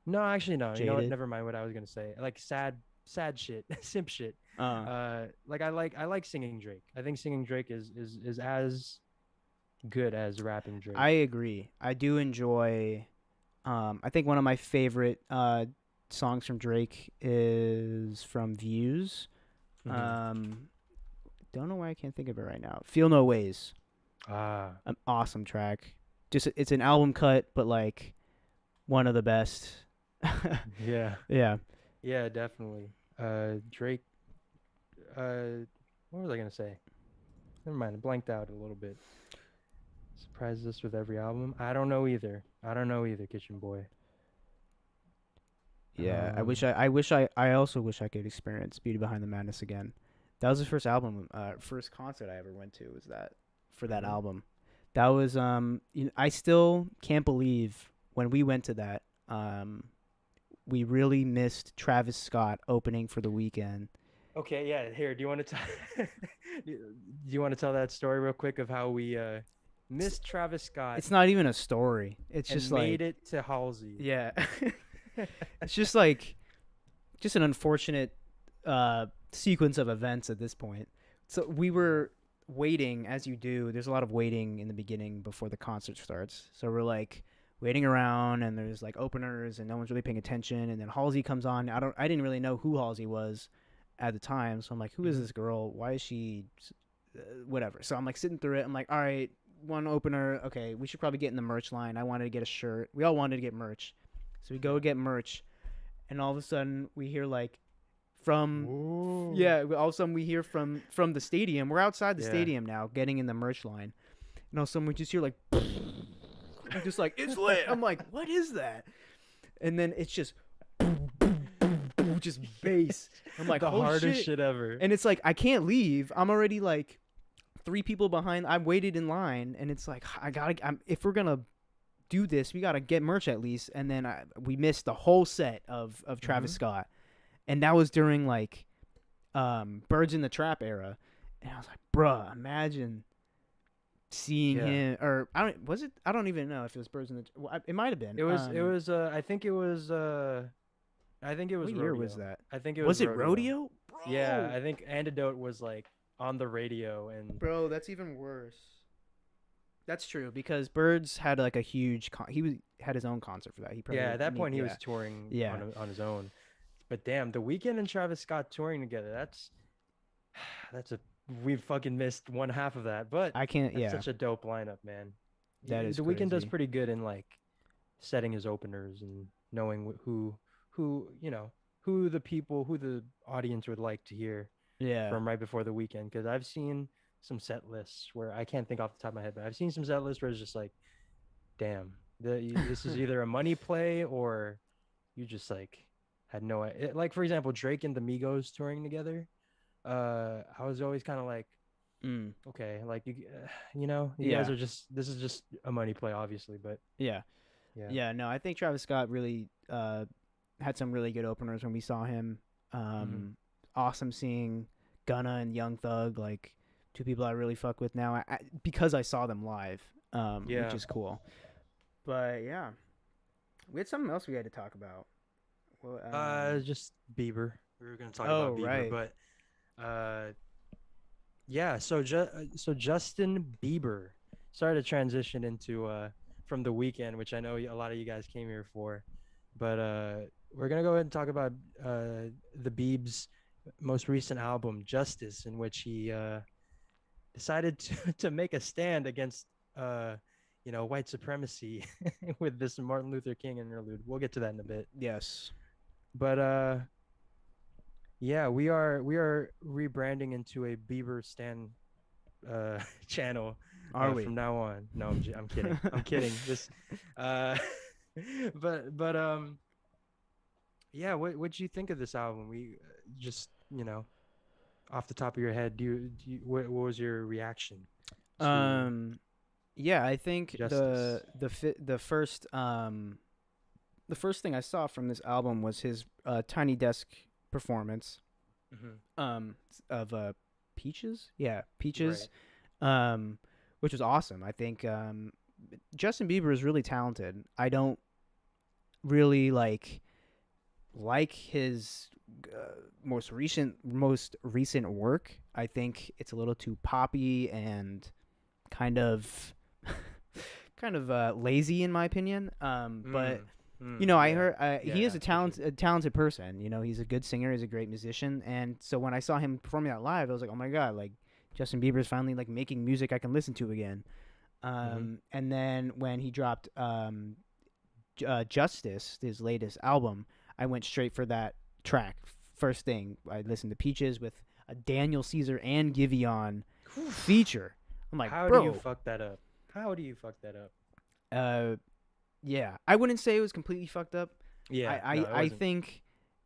No, actually no. You know what? Jaded. Never mind what I was gonna say. Like sad shit, simp shit. Uh, Like I like singing Drake. I think singing Drake is as good as rapping I Drake. agree. I do enjoy. I think one of my favorite songs from Drake is from Views. hmm Um, don't know why I can't think of it right now. Feel No Ways, Ah, an awesome track. Just it's an album cut, but like one of the best. yeah, Yeah, yeah, definitely. Drake. What was I gonna say? Never mind. I blanked out a little bit. Surprises us with every album. I don't know either, Kitchen Boy. yeah. Um, I also wish I could experience Beauty Behind the Madness again. That was the first album, first concert I ever went to. Was that for that mhm. album? That was I still can't believe when we went to that. we really missed Travis Scott opening for The Weeknd. Okay, yeah. Here, do you want to tell do you want to tell that story real quick of how we It's, missed Travis Scott it's not even a story. It's just and like, made it to Halsey? yeah, it's just like just an unfortunate sequence of events at this point. So we were waiting, as you do. There's a lot of waiting in the beginning before the concert starts. So we're like waiting around, and there's like openers, and no one's really paying attention. And then Halsey comes on. I didn't really know who Halsey was at the time, so I'm like, who is this girl? Why is she? Whatever. So I'm like sitting through it. I'm like, all right, one opener. Okay, we should probably get in the merch line. I wanted to get a shirt. We all wanted to get merch, so we go get merch, and all of a sudden we hear like from Ooh. yeah, all of a sudden we hear from the stadium. We're outside the Yeah. stadium now, getting in the merch line, and all of a sudden we just hear like, just like it's lit. I'm like, what is that? And then it's just just bass. I'm like, The holy hardest shit ever. And it's like I can't leave. I'm already like 3 people behind. I waited in line, and it's like if we're gonna do this, we gotta get merch at least. And then we missed the whole set of Travis Scott, and that was during like Birds in the Trap era, and I was like, bruh, imagine seeing him. Or I don't even know if it was Birds in the. Well, it might have been. It was I think it was What Rodeo. year was that? I think it Was was it Rodeo? Bro. Yeah, I think Antidote was like on the radio, and Bro, that's even worse. That's true, because Birds had like a huge had his own concert for that. He probably at that point he was touring Yeah. on his own. But damn, The Weeknd and Travis Scott touring together, that's a we fucking missed one half of that. But I can't. that's Yeah, such a dope lineup, man. That is The Weeknd does crazy. pretty good in like setting his openers and knowing who who the audience would like to hear yeah, from right before The Weeknd. Because I've seen some set lists where I can't think off the top of my head, but I've seen some set lists where it's just like, damn, this is either a money play or you just like had no like, for example, Drake and the Migos touring together. I was always kind of like, okay, like you guys are just, this is just a money play, obviously, but yeah. No, I think Travis Scott really had some really good openers when we saw him. Awesome seeing Gunna and Young Thug, like 2 people I really fuck with now, because I saw them live, which is cool. But yeah, we had something else we had to talk about. Well, just Bieber. We were gonna talk about Bieber, right. but yeah. So Justin Bieber started to transition into from The Weeknd, which I know a lot of you guys came here for, but we're gonna go ahead and talk about the Biebs' most recent album, Justice, in which he decided to make a stand against white supremacy with this Martin Luther King interlude. We'll get to that in a bit. Yes. But yeah, we are rebranding into a Bieber stan channel Are we? from now on. No, I'm kidding. I'm kidding. This but yeah, what do you think of this album? We just, off the top of your head, what was your reaction to Yeah, I think Justice? the first thing I saw from this album was his Tiny Desk performance of Peaches. Yeah, Peaches. Right. Which was awesome. I think Justin Bieber is really talented. I don't really like his most recent work. I think it's a little too poppy and kind of lazy in my opinion. But I heard he is a talented person. He's a good singer. He's a great musician. And so when I saw him performing that live, I was like, oh my god, like Justin Bieber is finally like making music I can listen to again. And then when he dropped Justice, his latest album, I went straight for that track. First thing, I listened to Peaches with a Daniel Caesar and Giveon feature. I'm like, how bro, do you fuck that up? How do you fuck that up? Yeah, I wouldn't say it was completely fucked up. Yeah, I think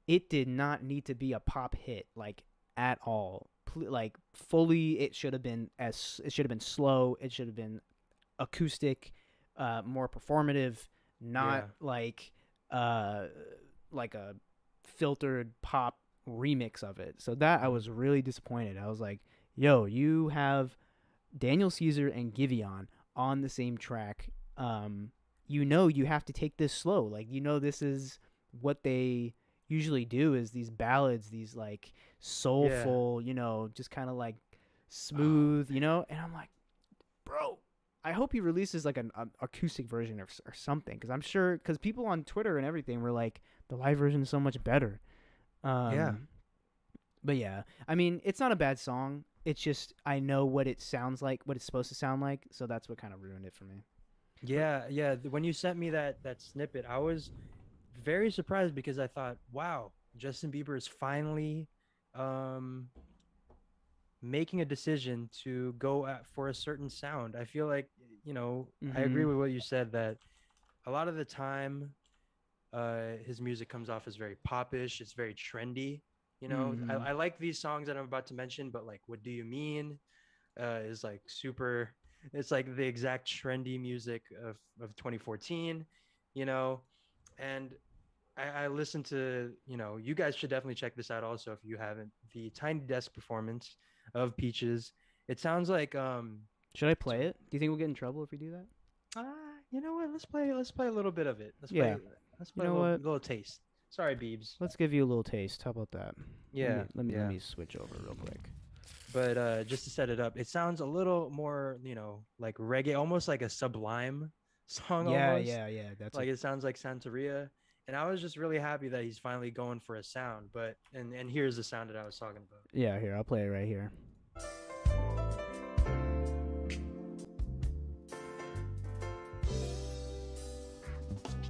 it did not need to be a pop hit like at all. Like fully, it should have been slow. It should have been acoustic, more performative, not like like a filtered pop remix of it. So that I Mhm. was really disappointed. I was like, yo, you have Daniel Caesar and Giveon on the same track. You know you have to take this slow. Like, you know, this is what they usually do, is these ballads, these like Yeah. soulful, you know, just kind of like Oh, smooth, you know. And I'm like, bro, I hope he releases like an acoustic version or something, because I'm sure, because people on Twitter and everything were like, the live version is so much better. yeah. Um, but yeah, I mean, it's not a bad song. It's just I know what it sounds like, what it's supposed to sound like, so that's what kind of ruined it for me. But Yeah, yeah. When you sent me that snippet, I was very surprised because I thought, wow, Justin Bieber is finally um making a decision to go for a certain sound. I feel like, I agree mm-hmm, with what you said that a lot of the time his music comes off as very popish, it's very trendy. mm-hmm, I like these songs that I'm about to mention, but like What Do You Mean is like super, it's like the exact trendy music of 2014, you know, and I listened to, you guys should definitely check this out also if you haven't. The Tiny Desk performance of Peaches. It sounds like should I it's play it? Do you think we'll get in trouble if we do that? you know what? Let's play a little bit of it. Yeah. Let's You play a know little what? little taste. Sorry, Beebs. Let's give you a little taste. How about that? Let Yeah, me let me let yeah. me switch over real quick. But just to set it up, it sounds a little more, like reggae, almost like a Sublime song Yeah, almost. yeah, yeah. That's a Like it sounds like Santeria. And I was just really happy that he's finally going for a sound. But and here's the sound that I was talking about. yeah. Here, I'll play it right here.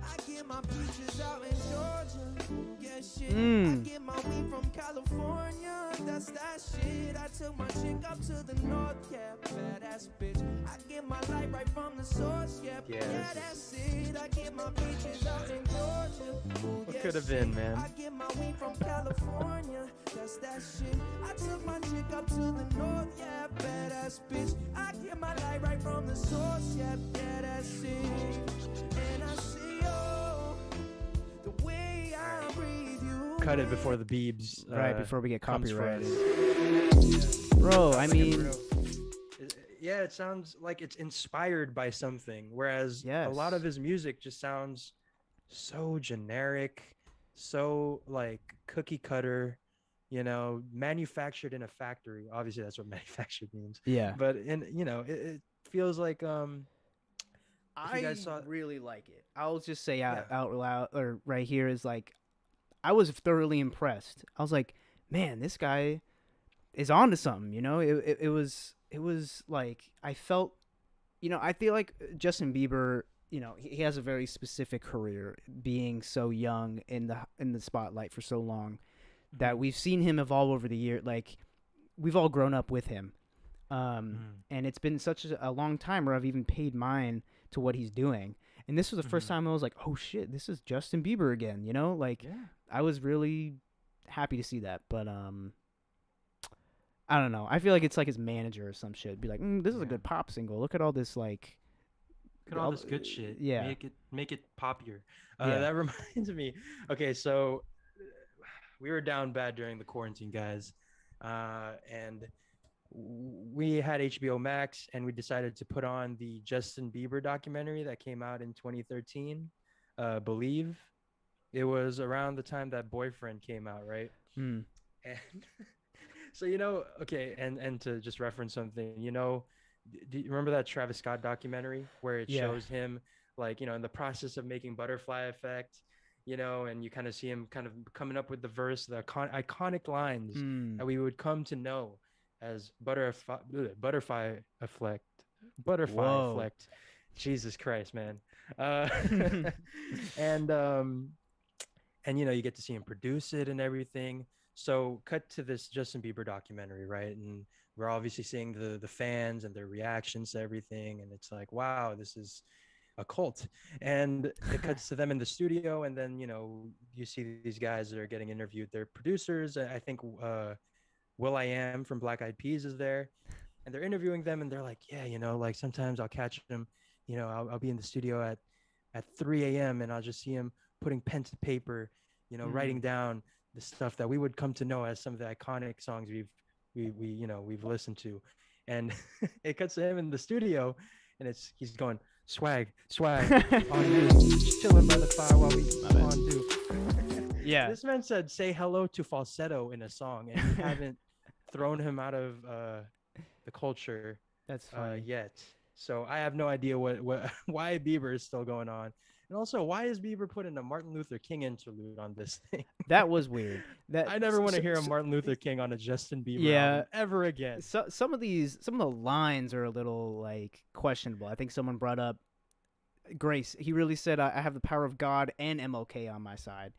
I get my peaches out in Georgia. Yeah, shit. I Mm. get my weed from California. That's that shit. I took my chick up to the north. Yeah, badass bitch. I get my light right from the source. Yeah, Yeah, yeah, this that's it. I get my peaches out in Georgia. Ooh, what yeah, could have shit. been, man. I get my weed from California. That's that shit. I took my chick up to the north. Yeah, badass bitch. I get my light right from the source. Yeah, yeah, that's it. And I see the way I breathe you. Cut it before the Beebs Right before we get comes for us. copyrighted, bro. I Sounds like a mean, yeah, it sounds like it's inspired by something, whereas a lot of yes. his music just sounds so generic, so like cookie cutter, manufactured in a factory. Obviously, that's what manufactured means. Yeah. But it feels like if you guys I saw, really like it. I'll just say yeah, out loud or right here is like, I was thoroughly impressed. I was like, man, this guy is on to something. You know, it was like I felt. You know, I feel like Justin Bieber. You know, he has a very specific career, being so young in the spotlight for so long, that hmm we've seen him evolve over the year. Like, we've all grown up with him. hmm And it's been such a long time where I've even paid mine to what he's doing. And this was the first hmm time I was like, oh shit, this is Justin Bieber again. You know, like, yeah, I was really happy to see that. But I don't know. I feel like it's like his manager or some shit. Be like, this is a yeah. good pop single. Look at all this like, Look at all this good shit. yeah, Make it popular. yeah, That reminds me. Okay, so we were down bad during the quarantine, guys, and we had HBO Max, and we decided to put on the Justin Bieber documentary that came out in 2013. Believe it was around the time that Boyfriend came out, right? mm, And so okay, and to just reference something, do you remember that Travis Scott documentary where it yeah, shows him like in the process of making Butterfly Effect, and you kind of see him kind of coming up with the verse, the iconic lines mm. that we would come to know as Butterfly Effect, Butterfly Whoa. Effect. Jesus Christ, man. Uh, and you get to see him produce it and everything. So cut to this Justin Bieber documentary, right? And we're obviously seeing the fans and their reactions to everything, and it's like, wow, this is a cult. And it cuts to them in the studio, and then you see these guys that are getting interviewed. They're producers. I think Will I Am from Black Eyed Peas is there, and they're interviewing them, and they're like, yeah, like sometimes I'll catch them, I'll be in the studio at 3 a.m. and I'll just see him putting pen to paper, writing down the stuff that we would come to know as some of the iconic songs we've listened to. And it cuts to him in the studio, and he's going swag on do, chilling by the fire while we on do. Yeah. This man said say hello to falsetto in a song, and you haven't thrown him out of the culture That's funny. yet. So I have no idea why Bieber is still going on. And also, why is Bieber putting a Martin Luther King interlude on this thing? That was weird. I never want to hear a Martin Luther King on a Justin Bieber album ever again. So, some of the lines are a little like questionable. I think someone brought up Grace. He really said, "I have the power of God and MLK on my side."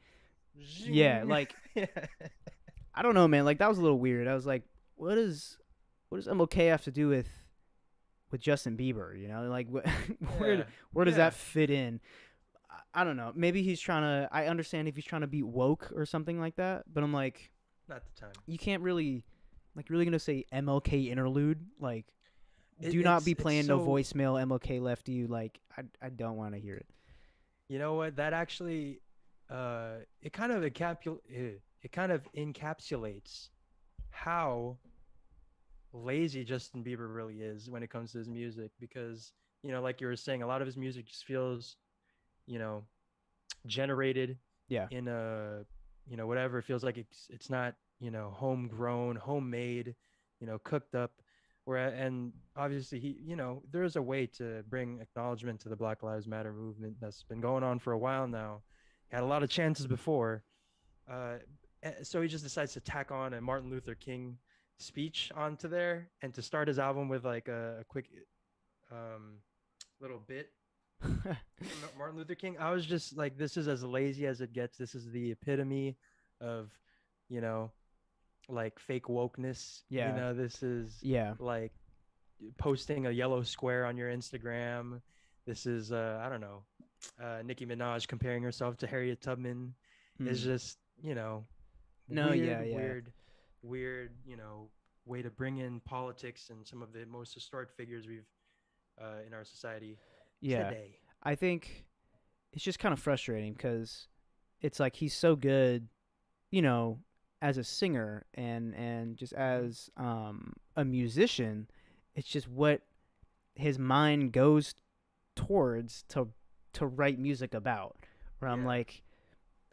Yeah, like I don't know, man. Like that was a little weird. I was like, what does MLK have to do with Justin Bieber? You know, like where does that fit in? I don't know. Maybe he's trying to. I understand if he's trying to be woke or something like that. But I'm like, not the time. You can't really, like, really gonna say MLK interlude? Like, do not be playing no voicemail. MLK left you. Like, I don't want to hear it. You know what? That actually, it kind of encapsulates how lazy Justin Bieber really is when it comes to his music, because like you were saying, a lot of his music just feels generated in a whatever. It feels like it's not homegrown, homemade, cooked up, and obviously there's a way to bring acknowledgement to the Black Lives Matter movement that's been going on for a while now. He had a lot of chances before, so he just decides to tack on a Martin Luther King speech onto there, and to start his album with like a quick little bit Martin Luther King. I was just like, this is as lazy as it gets. This is the epitome of like fake wokeness. This is like posting a yellow square on your Instagram. This is I don't know, Nicki Minaj comparing herself to Harriet Tubman. It's just weird way to bring in politics and some of the most historic figures we've in our society today. I think it's just kind of frustrating because it's like he's so good, as a singer and just as a musician. It's just what his mind goes towards to write music about. Where I'm like,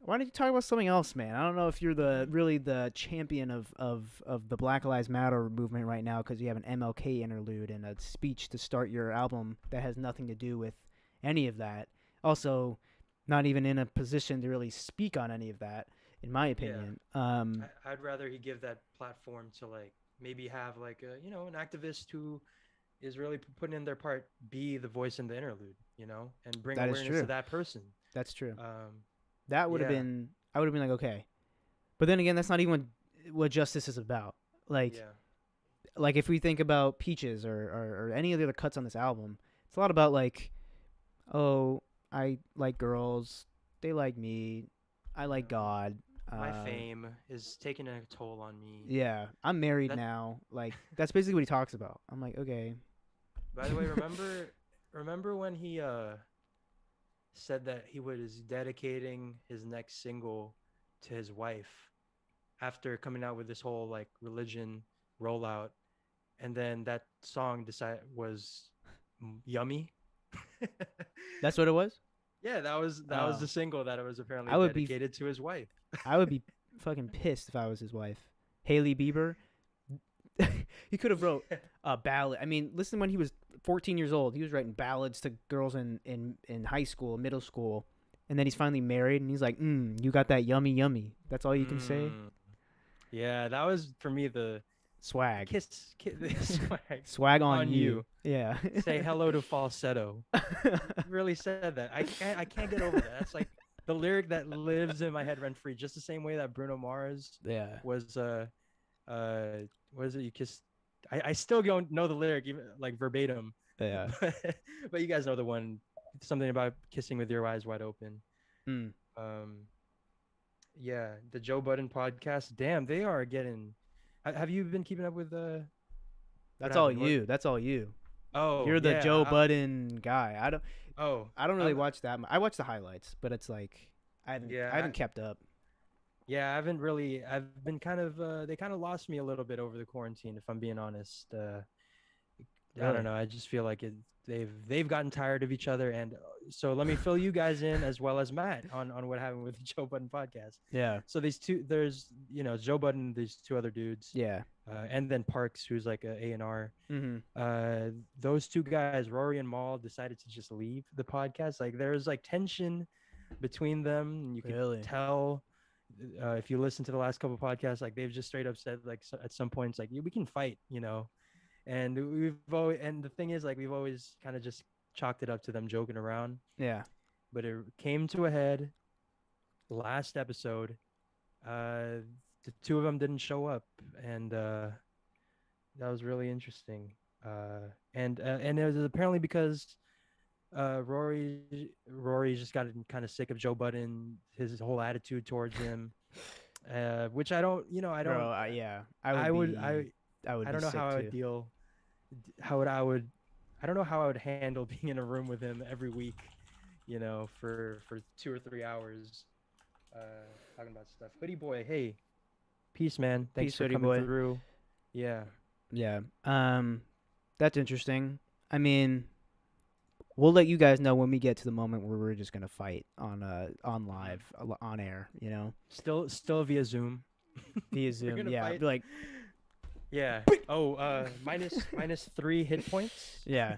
why don't you talk about something else, man? I don't know if you're really the champion of the Black Lives Matter movement right now because you have an MLK interlude and a speech to start your album that has nothing to do with any of that. Also, not even in a position to really speak on any of that, in my opinion. I'd rather he give that platform to like maybe have like a an activist who is really putting in their part, be the voice in the interlude, and bring awareness to that person. That's true. That would have been, I would have been like, okay. But then again, that's not even what justice is about. Like, like if we think about Peaches or any of the other cuts on this album, it's a lot about like, oh, I like girls, they like me, I like God. My fame is taking a toll on me. Yeah, I'm married now. Like, that's basically what he talks about. I'm like, okay. By the way, remember when he said that he was dedicating his next single to his wife after coming out with this whole like religion rollout, and then that song was Yummy? That's what it was? Yeah, that was the single that it was apparently dedicated to his wife. I would be fucking pissed if I was his wife. Hailey Bieber. He could have wrote a ballad. I mean, listen, when he was 14 years old, he was writing ballads to girls in high school, middle school, and then he's finally married, and he's like, you got that yummy yummy. That's all you can say? Yeah, that was, for me, the swag. Swag on you. Yeah. Say hello to falsetto. Really said that. I can't get over that. That's like the lyric that lives in my head rent free, just the same way that Bruno Mars was what is it? You kiss. I still don't know the lyric, even like verbatim. Yeah. But you guys know the one, something about kissing with your eyes wide open. Yeah, the Joe Budden podcast. Damn, they are getting. Have you been keeping up with That's all you. That's all you. Oh, you're the Joe Budden guy. I don't. Oh, I don't really watch that. I watch the highlights, but it's like I haven't kept up. Yeah, I haven't really. I've been kind of. They kind of lost me a little bit over the quarantine, if I'm being honest. I don't Really? know. I just feel like they've gotten tired of each other, and so let me fill you guys in as well as Matt on what happened with the Joe Budden podcast. Yeah. So there's Joe Budden, these two other dudes, Yeah. and then Parks, who's like a A&R. Mhm. Those two guys, Rory and Maul, decided to just leave the podcast. Like there's like tension between them, and you could Really? tell if you listen to the last couple of podcasts, like they've just straight up said like at some points like we can fight, and and the thing is like we've always kind of just chalked it up to them joking around, Yeah. but it came to a head last episode. uh the two of them didn't show up, and that was really interesting. And it was apparently because Rory just got kind of sick of Joe Budden, his whole attitude towards him, which I don't, I don't, Bro, yeah. I would I would, be I would I be don't know sick how I would too. deal, I don't know how I would handle being in a room with him every week, for 2 or 3 hours, uh, talking about stuff. Hoodie boy, hey, peace, man. Thanks Peace, for hoodie coming boy. through. Yeah. Yeah. That's interesting. I mean, we'll let you guys know when we get to the moment where we're just gonna fight on live on air, Still via Zoom. via We're Zoom. gonna Yeah. fight. Be like, Yeah. Oh, minus 3 hit points. yeah.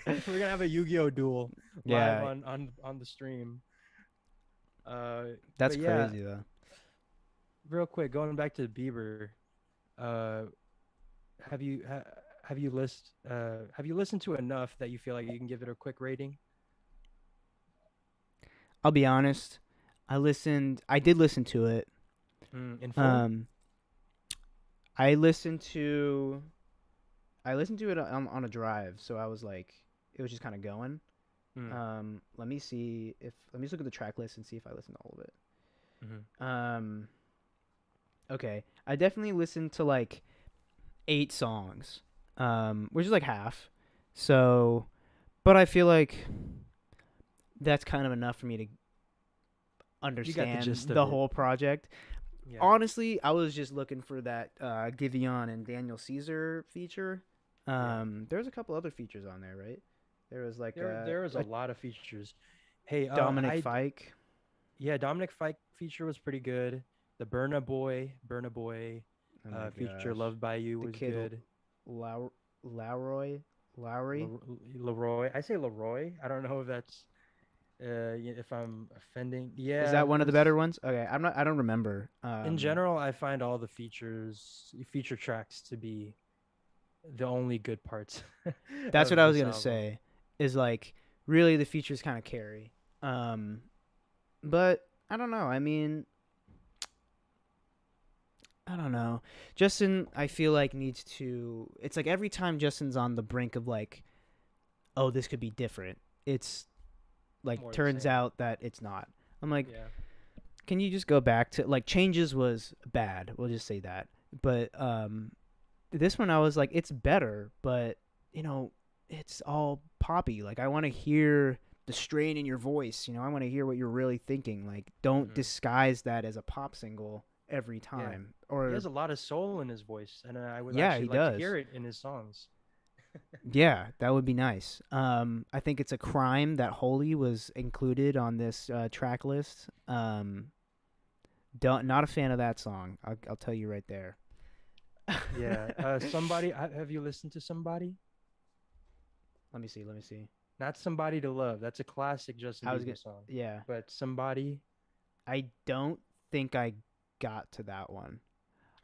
We're gonna have a Yu-Gi-Oh duel Yeah. live on the stream. That's but yeah, crazy though. real quick, going back to Bieber, uh, have you listened to enough that you feel like you can give it a quick rating? I'll be honest. I did listen to it. In full? I listened to it on a drive, so I was like, it was just kind of going. Let me just look at the track list and see if I listened to all of it. Mm-hmm. Okay, I definitely listened to like 8 songs, which is like half. So, but I feel like that's kind of enough for me to understand gist of the it. whole project. Yeah. Honestly, I was just looking for that Giveon and Daniel Caesar feature. There's a couple other features on there, right? There was like there was a lot of features. Hey, Dominic Fike. Yeah, Dominic Fike feature was pretty good. The Burna Boy Oh my feature, gosh. Loved by You, The was kid good. Lowry. Leroy. I say Leroy. I don't know if that's if I'm offending. Yeah. Is that one of the it's- better ones? Okay, I don't remember. In general, I find all the feature tracks to be the only good parts. that's of what I was this gonna album. say. Is like really the features kind of carry. But I don't know. I mean, I don't know. Justin, I feel like needs to. It's like every time Justin's on the brink of like, oh, this could be different. It's like More the turns same. out that it's not. I'm like, Yeah. can you just go back to like Changes was bad. We'll just say that. But this one I was like, it's better, but it's all poppy. Like I want to hear the strain in your voice. I want to hear what you're really thinking. Like don't Mhm. disguise that as a pop single every time. Or He has a lot of soul in his voice, and I would Yeah, actually he like does. to hear it in his songs. yeah, that would be nice. I think it's a crime that Holy was included on this track list. Not a fan of that song. I'll tell you right there. Yeah. Somebody. Have you listened to Somebody? Let me see. Not Somebody to Love. That's a classic Justin I was Bieber gonna- song. Yeah, But Somebody. I don't think I got to that one.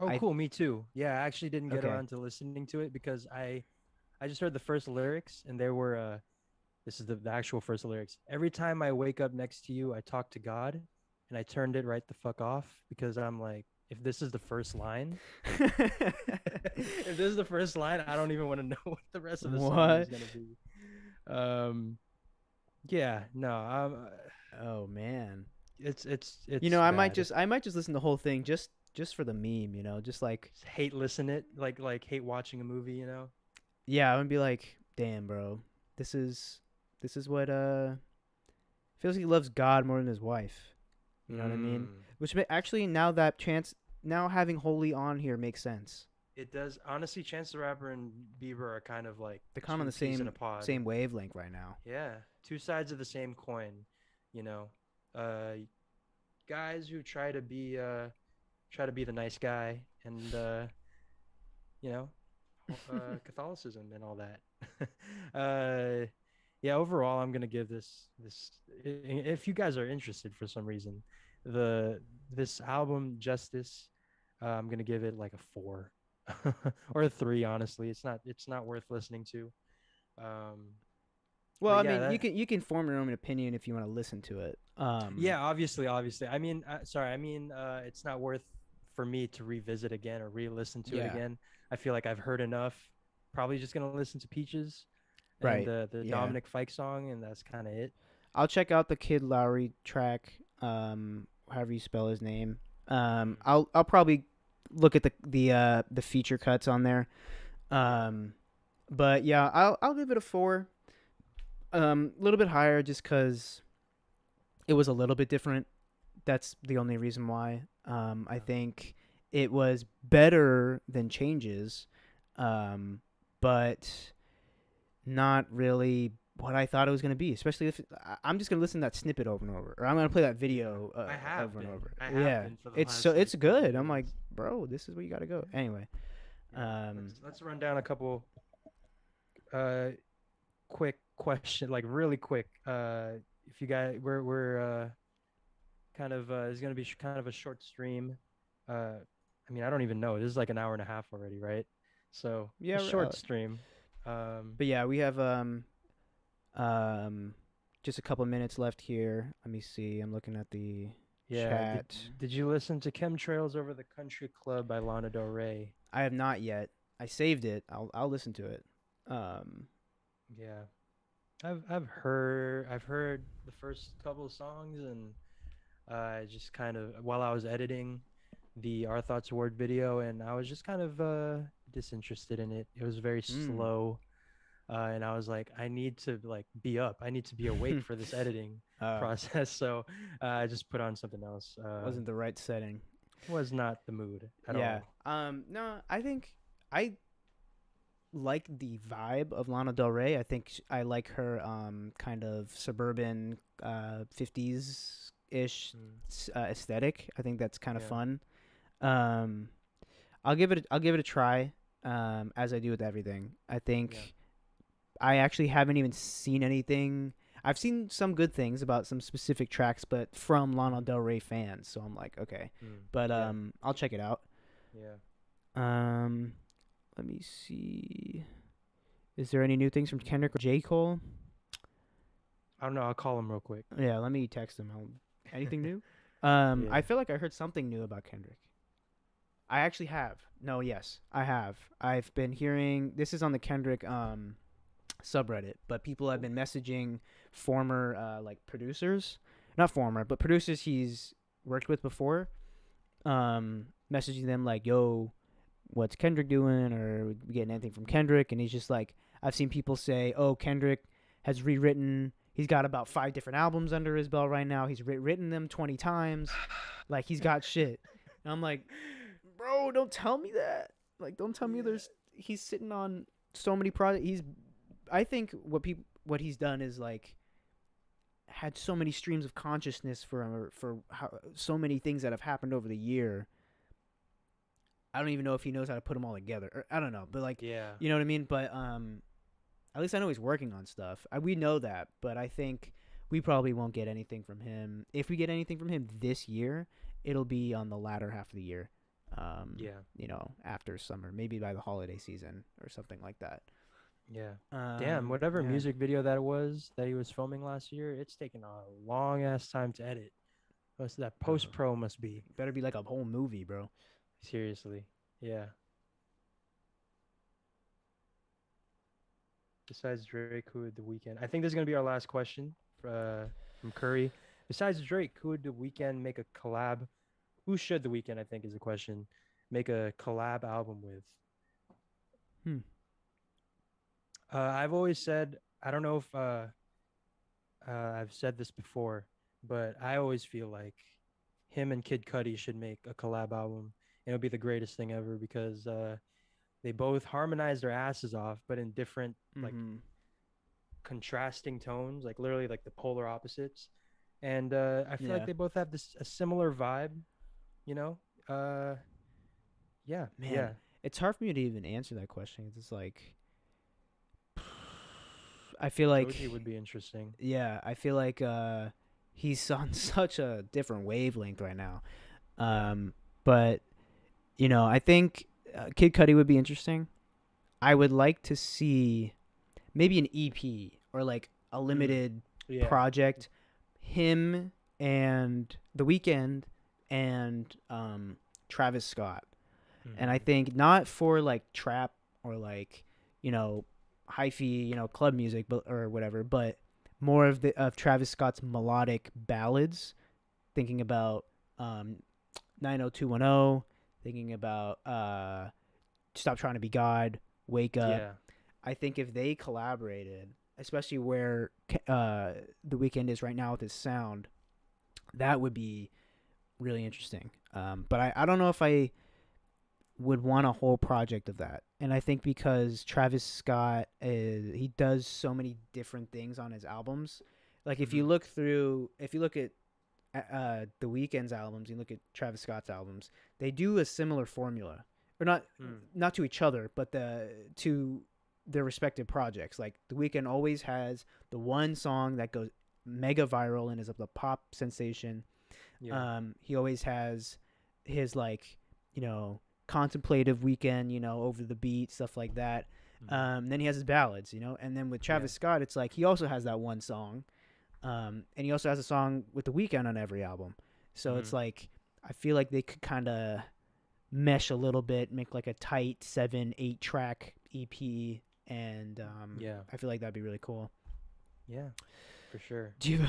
Oh, I- cool. Me too. Yeah, I actually didn't get Okay. around to listening to it because I just heard the first lyrics, and there were this is the actual first lyrics. Every time I wake up next to you, I talk to God, and I turned it right the fuck off because I'm like, if this is the first line, if this is the first line, I don't even want to know what the rest of the song is What? gonna be. Yeah, no, Oh man. it's I might bad. just listen to the whole thing just for the meme. Just like Just hate listen it like hate watching a movie. yeah, I would be like, damn, bro, this is what feels like he loves God more than his wife. You know what I mean? Mm. Which actually now having Holy on here makes sense. It does. Honestly, Chance the Rapper and Bieber are kind of like They're kind of on two the peas in a pod. same wavelength right now. Yeah, two sides of the same coin. You know, uh, guys who try to be the nice guy, and you know, Catholicism and all that. uh, yeah. Overall, I'm gonna give this. If you guys are interested for some reason, the this album Justice, I'm gonna give it like a 4 or a 3. Honestly, it's not worth listening to. Um, Well, but I yeah, mean, that you can form your own opinion if you want to listen to it. yeah, obviously. I mean, sorry, I mean, it's not worth for me to revisit again or re-listen to it Yeah. again. I feel like I've heard enough. Probably just gonna listen to Peaches and Right. the Yeah. Dominic Fike song, and that's kind of it. I'll check out the Kid Lowry track. However you spell his name. I'll probably look at the feature cuts on there. But yeah, I'll give it a 4. A little bit higher just because it was a little bit different. That's the only reason why. I think it was better than Changes, but not really what I thought it was going to be. Especially if I'm just going to listen to that snippet over and over, or I'm going to play that video I have over and been. over. I have Yeah, been for the it's last, so like, it's good. 30 I'm like, minutes. bro, this is where you got to go. Anyway, Yeah, let's run down a couple uh quick question, like really quick. If you guys, we're kind of it's gonna be kind of a short stream. I mean, I don't even know. This is like an hour and a half already, right? So yeah, a short stream. but yeah, we have um just a couple minutes left here. Let me see. I'm looking at the Yeah. chat. Did you listen to Chemtrails Over the Country Club by Lana Del Rey? I have not yet. I saved it. I'll listen to it. Yeah. I've heard the first couple of songs, and I just kind of, while I was editing the Our Thoughts Award video, and I was just kind of disinterested in it. It was very slow. And I was like, I need to like be up. I need to be awake for this editing process. So I just put on something else. Wasn't the right setting. Was not the mood at Yeah. all. No, I think I like the vibe of Lana Del Rey. I think I like her kind of suburban 50s ish aesthetic. I think that's kind of Yeah. fun. I'll give it a try. As I do with everything. I think I actually haven't even seen anything. I've seen some good things about some specific tracks, but from Lana Del Rey fans. So I'm like, okay. But I'll check it out. Yeah. Let me see. Is there any new things from Kendrick or J. Cole? I don't know. I'll call him real quick. Yeah, let me text him. Anything new? Yeah. I feel like I heard something new about Kendrick. I actually have. No, yes, I have. I've been hearing. This is on the Kendrick subreddit, but people have been messaging former like producers, not former, but producers he's worked with before, messaging them like, "Yo, what's Kendrick doing? Or we getting anything from Kendrick?" And he's just like, I've seen people say, "Oh, Kendrick has rewritten. He's got about 5 different albums under his belt right now. He's written them 20 times. Like he's got shit." And I'm like, bro, don't tell me that. Like, don't tell me he's sitting on so many projects. I think what he's done is like had so many streams of consciousness for so many things that have happened over the year. I don't even know if he knows how to put them all together. Or, I don't know, but like, Yeah. you know what I mean? But at least I know he's working on stuff. We know that, but I think we probably won't get anything from him. If we get anything from him this year, it'll be on the latter half of the year. Yeah. You know, after summer, maybe by the holiday season or something like that. Yeah. Damn, whatever music video that he was filming last year, it's taken a long ass time to edit. What's that post pro must be? Better be like a whole movie, bro. Seriously. Yeah. Besides Drake, who would The Weeknd? I think this is gonna be our last question from Curry. Besides Drake, who would The Weeknd make a collab? Who should The Weeknd, I think, is the question, make a collab album with? I've always said, I don't know if I've said this before, but I always feel like him and Kid Cudi should make a collab album. It'll be the greatest thing ever because they both harmonize their asses off, but in different like Mm-hmm. contrasting tones, like literally like the polar opposites. And I feel like Yeah. they both have this a similar vibe, you know. Uh, yeah, Man, yeah, it's hard for me to even answer that question. It's like I feel Joji like would be interesting. yeah, I feel like he's on such a different wavelength right now. Yeah. But you know, I think Kid Cudi would be interesting. I would like to see maybe an EP or like a Mm, limited yeah. project, him and The Weeknd and Travis Scott. And I Hmm. think not for like trap or like, you know, hyphy, you know, club music but or whatever, but more of Travis Scott's melodic ballads, thinking about 90210, thinking about Stop Trying to Be God, Wake Up. Yeah. I think if they collaborated, especially where The Weeknd is right now with his sound, that would be really interesting. But I don't know if I would want a whole project of that. And I think because Travis Scott he does so many different things on his albums. Like if you Hmm. look at The Weeknd's albums, you look at Travis Scott's albums, they do a similar formula, or Mm. not to each other, but to their respective projects. Like The Weeknd always has the one song that goes mega viral and is a pop sensation. Yeah. He always has his like, you know, contemplative weekend, you know, over the beat, stuff like that. Hmm. Then he has his ballads, you know, and then with Yeah. Travis Scott, it's like he also has that one song, and he also has a song with the Weeknd on every album. So Hmm. it's like I feel like they could kind of mesh a little bit, make like a tight 7-8 track EP, and Yeah. I feel like that'd be really cool. Yeah. For sure. Do you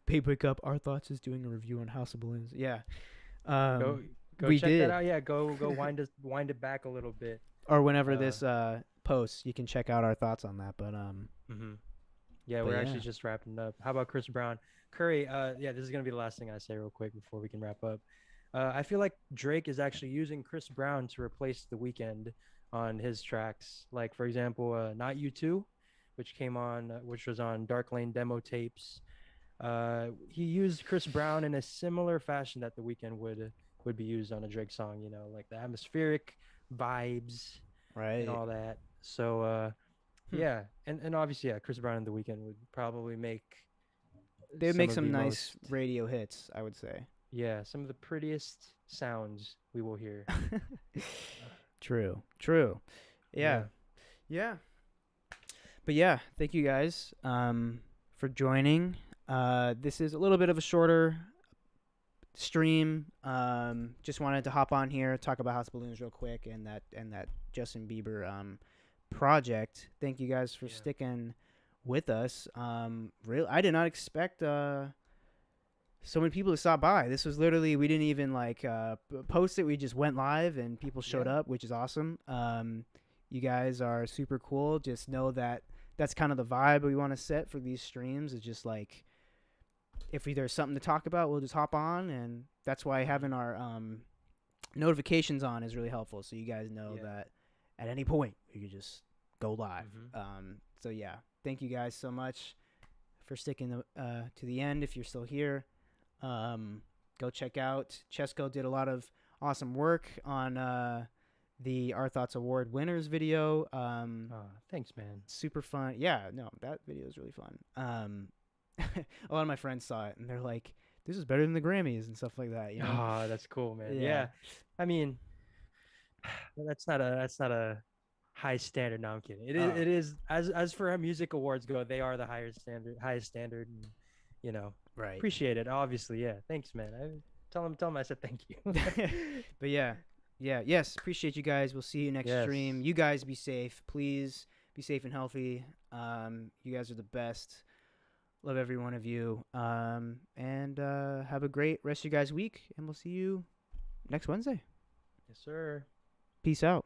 pay break up? Our Thoughts is doing a review on House of Balloons. Yeah, Go go we check that did. out. Yeah. Go wind it back a little bit. Or whenever Uh. this posts, you can check out our thoughts on that. Hmm. Yeah, But we're yeah, actually just wrapping up. How about Chris Brown? Curry, yeah, this is gonna be the last thing I say real quick before we can wrap up. I feel like Drake is actually using Chris Brown to replace The Weeknd on his tracks. Like for example, Not You Too, which was on Dark Lane demo tapes. He used Chris Brown in a similar fashion that The Weeknd would be used on a Drake song. You know, like the atmospheric vibes and right. all that. So Hmm. yeah, and obviously, yeah, Chris Brown and The Weeknd would probably make They would some make of some the nice most, radio hits, I would say. yeah, some of the prettiest sounds we will hear. True. True. Yeah. Yeah, Yeah. But yeah, thank you guys for joining. This is a little bit of a shorter stream. Just wanted to hop on here, talk about House Balloons real quick, and that Justin Bieber project. Thank you guys for yeah, sticking with us. I did not expect so many people to stop by. This was literally, we didn't even like post it. We just went live and people showed yeah, up, which is awesome. You guys are super cool. Just know that that's kind of the vibe we want to set for these streams. It's just like if there's something to talk about, we'll just hop on, and that's why having our notifications on is really helpful. So you guys know yeah. that at any point you can just go live. Hmm. So yeah, thank you guys so much for sticking to the end. If you're still here, go check out Chesco. Did a lot of awesome work on the Our Thoughts Award winners video. Thanks, man. Super fun. Yeah, no, that video is really fun. A lot of my friends saw it and they're like, "This is better than the Grammys" and stuff like that. You know? Ah, that's cool, man. Yeah. Yeah, I mean, that's not a high standard. No, I'm kidding. Oh. It is as for how music awards go, they are the highest standard, and you know, Right. appreciate it. Obviously, yeah. Thanks, man. Tell him I said thank you. But yeah. Yes. Appreciate you guys. We'll see you next Yes. stream. You guys be safe. Please be safe and healthy. You guys are the best. Love every one of you. And have a great rest of your guys' week. And we'll see you next Wednesday. Yes, sir. Peace out.